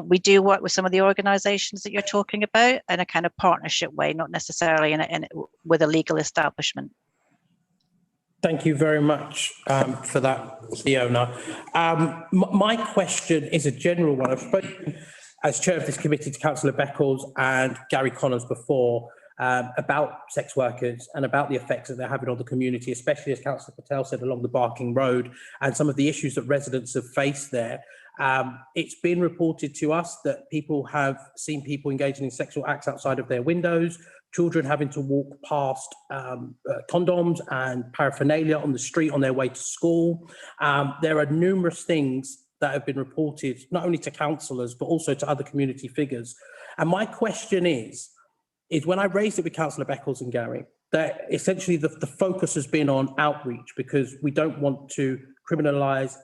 We do work with some of the organisations that you're talking about in a kind of partnership way, not necessarily with a legal establishment. Thank you very much for that, Fiona. My question is a general one. I've spoken as chair of this committee to Councillor Beckles and Gary Connors before about sex workers and about the effects that they're having on the community, especially, as Councillor Patel said, along the Barking Road, and some of the issues that residents have faced there. It's been reported to us that people have seen people engaging in sexual acts outside of their windows, children having to walk past condoms and paraphernalia on the street on their way to school. There are numerous things that have been reported, not only to councillors, but also to other community figures. And my question is, is when I raised it with Councillor Beckles and Gary, that essentially the focus has been on outreach, because we don't want to criminalise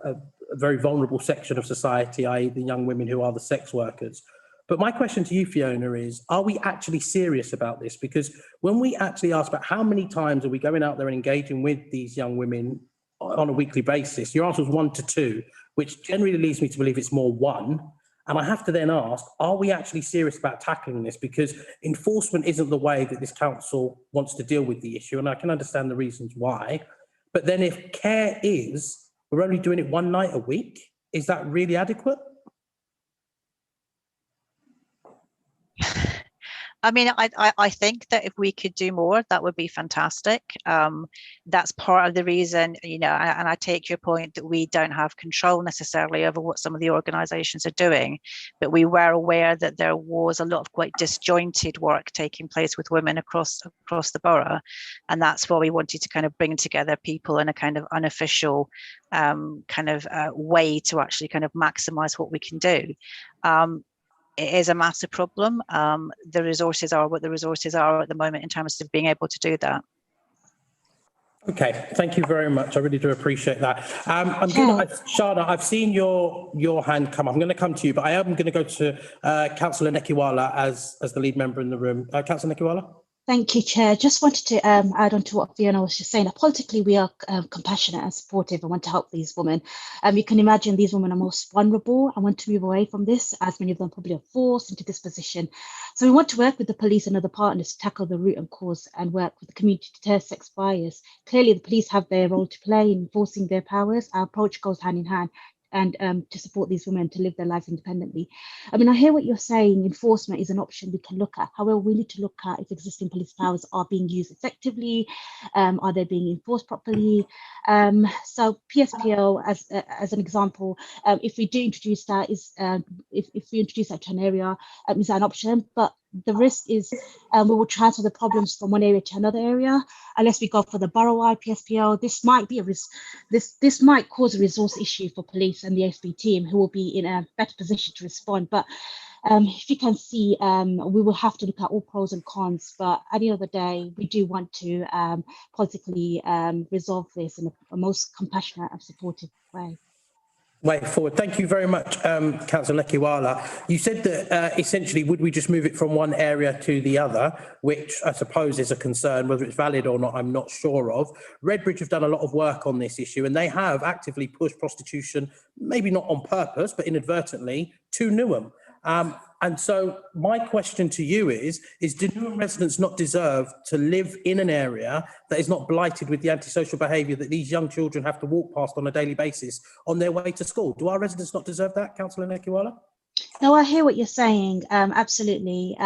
a very vulnerable section of society, i.e. the young women who are the sex workers. But my question to you, Fiona, is, are we actually serious about this? Because when we actually ask about how many times are we going out there and engaging with these young women on a weekly basis, your answer was 1 to 2, which generally leads me to believe it's more 1. And I have to then ask, are we actually serious about tackling this? Because enforcement isn't the way that this council wants to deal with the issue, and I can understand the reasons why. But then if care is, we're only doing it 1 night a week, is that really adequate? I mean, I think that if we could do more, that would be fantastic. That's part of the reason, you know, and I take your point that we don't have control necessarily over what some of the organisations are doing, but we were aware that there was a lot of quite disjointed work taking place with women across the borough, and that's why we wanted to kind of bring together people in a kind of unofficial way to actually kind of maximise what we can do. It is a massive problem. The resources are what the resources are at the moment in terms of being able to do that. Okay, thank you very much. I really do appreciate that. Shana, I've seen your hand come up. I'm going to come to you, but I am going to go to Councillor Nekiwala as the lead member in the room. Councillor Nekiwala? Thank you, Chair. Just wanted to add on to what Fiona was just saying. Politically, we are compassionate and supportive and want to help these women. You can imagine these women are most vulnerable and want to move away from this, as many of them probably are forced into this position. So we want to work with the police and other partners to tackle the root and cause and work with the community to deter sex bias. Clearly, the police have their role to play in enforcing their powers. Our approach goes hand in hand, and to support these women to live their lives independently. I mean, I hear what you're saying, enforcement is an option we can look at. However, we need to look at if existing police powers are being used effectively, are they being enforced properly? So PSPO, as an example, if we do introduce that, if we introduce that to an area, is that an option? But the risk is we will transfer the problems from one area to another area unless we go for the borough-wide PSPO. This might be a risk. This might cause a resource issue for police and the ASB team, who will be in a better position to respond. But if you can see, we will have to look at all pros and cons. But at the end of the day, we do want to politically resolve this in a most compassionate and supportive way. Way forward. Thank you very much, Councillor Nekiwala. You said that essentially, would we just move it from one area to the other, which I suppose is a concern. Whether it's valid or not, I'm not sure of. Redbridge have done a lot of work on this issue, and they have actively pushed prostitution, maybe not on purpose, but inadvertently, to Newham. And so my question to you is do Newham residents not deserve to live in an area that is not blighted with the antisocial behaviour that these young children have to walk past on a daily basis on their way to school? Do our residents not deserve that, Councillor Nekiwala? No, I hear what you're saying. Absolutely.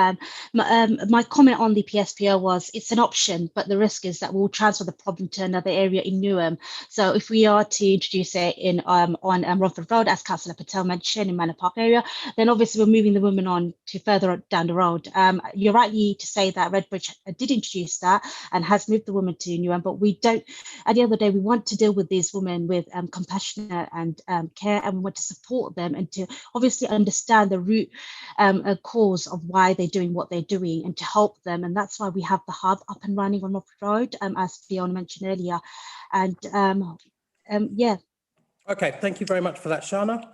My comment on the PSPO was it's an option, but the risk is that we'll transfer the problem to another area in Newham. So if we are to introduce it in on Romford Road, as Councillor Patel mentioned, in Manor Park area, then obviously we're moving the women on to further down the road. You're rightly to say that Redbridge did introduce that and has moved the women to Newham, but we don't. At the end of the day, we want to deal with these women with compassionate and care, and we want to support them and to obviously understand the root cause of why they're doing what they're doing and to help them. And that's why we have the hub up and running on Romford Road, as Fiona mentioned earlier. And yeah. Okay, thank you very much for that, Shana.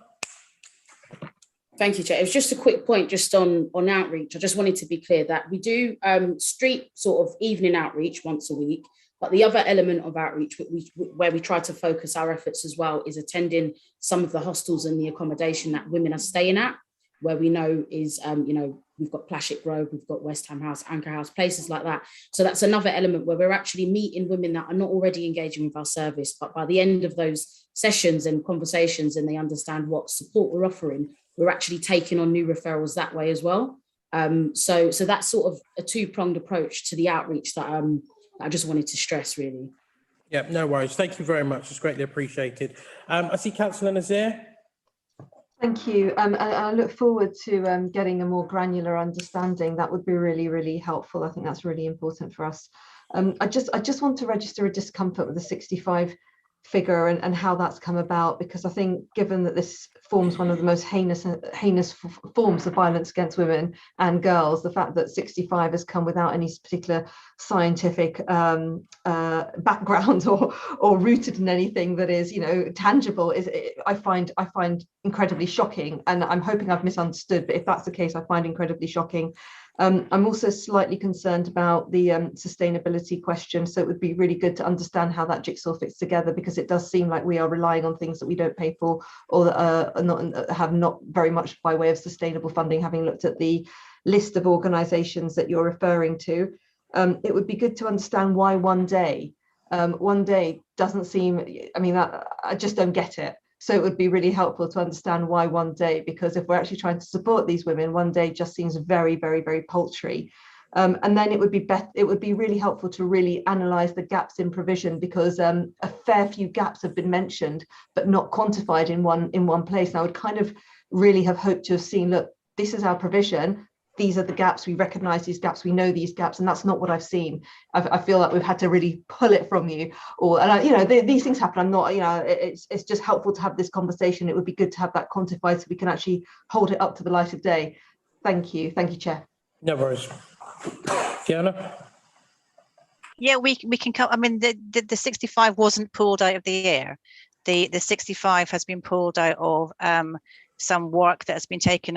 Thank you, Chair. It was just a quick point just on outreach. I just wanted to be clear that we do street sort of evening outreach once a week. But the other element of outreach where we try to focus our efforts as well is attending some of the hostels and the accommodation that women are staying at, where we know is, we've got Plashet Grove, we've got West Ham House, Anchor House, places like that. So that's another element where we're actually meeting women that are not already engaging with our service, but by the end of those sessions and conversations and they understand what support we're offering, we're actually taking on new referrals that way as well. So that's sort of a two-pronged approach to the outreach that I just wanted to stress, really. Yeah, no worries. Thank you very much. It's greatly appreciated. I see Councillor Nazir. Thank you. I look forward to getting a more granular understanding. That would be really, really helpful. I think that's really important for us. I just want to register a discomfort with the 65 figure and how that's come about, because I think given that this forms one of the most heinous forms of violence against women and girls, the fact that 65 has come without any particular scientific background or rooted in anything that is, tangible, I find incredibly shocking, and I'm hoping I've misunderstood, but if that's the case, I find incredibly shocking. I'm also slightly concerned about the sustainability question, so it would be really good to understand how that jigsaw fits together, because it does seem like we are relying on things that we don't pay for, or that have not very much by way of sustainable funding, having looked at the list of organisations that you're referring to. It would be good to understand why one day. One day doesn't seem, I just don't get it. So it would be really helpful to understand why one day, because if we're actually trying to support these women, one day just seems very, very, very paltry. And then it would be really helpful to really analyse the gaps in provision, because a fair few gaps have been mentioned but not quantified in one place. And I would kind of really have hoped to have seen, look, this is our provision. These are the gaps, we recognise these gaps, we know these gaps, and that's not what I've seen. I feel like we've had to really pull it from you, these things happen. I'm not, it's just helpful to have this conversation. It would be good to have that quantified so we can actually hold it up to the light of day. Thank you, Chair. No worries. Fiona? Yeah, we can come. I mean, the 65 wasn't pulled out of the air. The 65 has been pulled out of some work that has been taking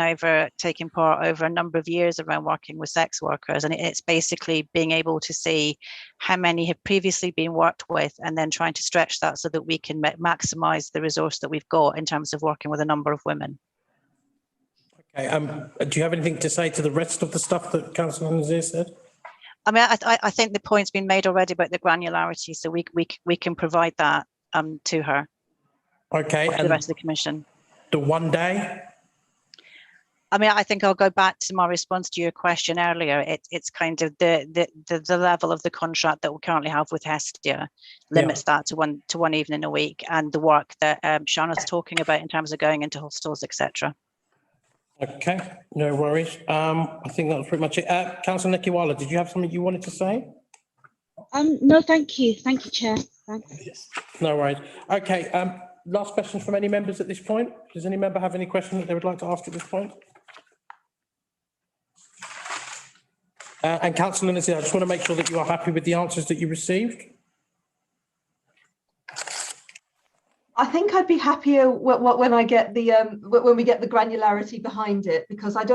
part over a number of years around working with sex workers, and it's basically being able to see how many have previously been worked with, and then trying to stretch that so that we can maximise the resource that we've got in terms of working with a number of women. Okay. Do you have anything to say to the rest of the stuff that Councillor Nazir said? I mean, I think the point's been made already about the granularity, so we can provide that to her. Okay, and the rest of the Commission. The one day? I mean, I think I'll go back to my response to your question earlier. It's kind of the level of the contract that we currently have with Hestia limits that to one evening a week, and the work that Shana's talking about in terms of going into hostels, etc. Okay, no worries. I think that was pretty much it. Councillor Nikiwala, did you have something you wanted to say? No, thank you, Chair. Thanks. No worries. Okay. Last questions from any members at this point? Does any member have any question that they would like to ask at this point? And Councillor Nazir, I just want to make sure that you are happy with the answers that you received. I think I'd be happier when I get the when we get the granularity behind it, because I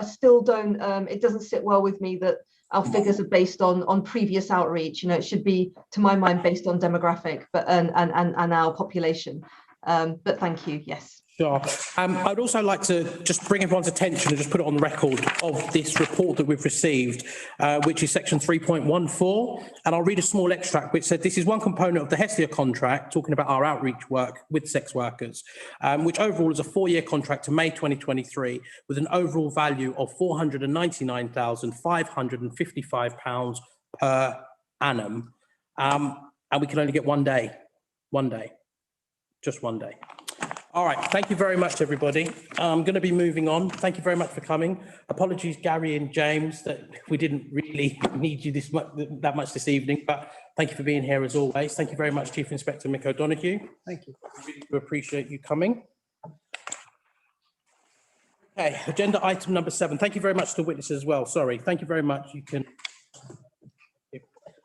still don't. It doesn't sit well with me that our figures are based on previous outreach. It should be, to my mind, based on demographic, but and our population. But thank you. Yes. Sure. I'd also like to just bring everyone's attention and just put it on the record of this report that we've received, which is section 3.14. And I'll read a small extract which said this is one component of the Hestia contract, talking about our outreach work with sex workers, which overall is a 4-year contract to May 2023 with an overall value of £499,555 per annum. And we can only get one day, just one day. All right, thank you very much, everybody. I'm going to be moving on. Thank you very much for coming. Apologies, Gary and James, that we didn't really need you that much this evening, but thank you for being here as always. Thank you very much, Chief Inspector Mick O'Donoghue. Thank you. I really do appreciate you coming. Okay, agenda item number 7. Thank you very much to the witnesses as well. Sorry, thank you very much. You can.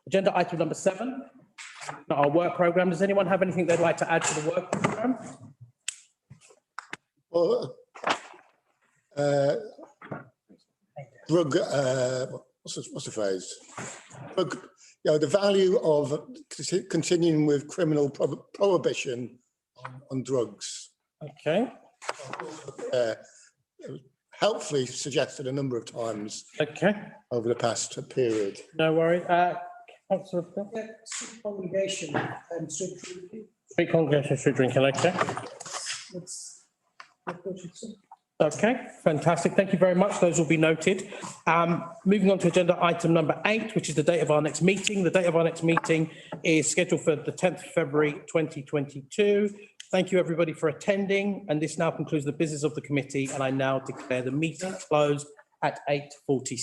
Agenda item number 7, our work programme. Does anyone have anything they'd like to add to the work programme? Well, what's the phrase? The value of continuing with criminal prohibition on drugs. Okay. Helpfully suggested a number of times. Okay. Over the past period. No worry. Street congregation and street drinking. Street congregation, street drinking. Okay. Okay, fantastic. Thank you very much. Those will be noted. Moving on to agenda item number 8, which is the date of our next meeting. The date of our next meeting is scheduled for the 10th of February 2022. Thank you, everybody, for attending. And this now concludes the business of the committee. And I now declare the meeting closed at 8:46.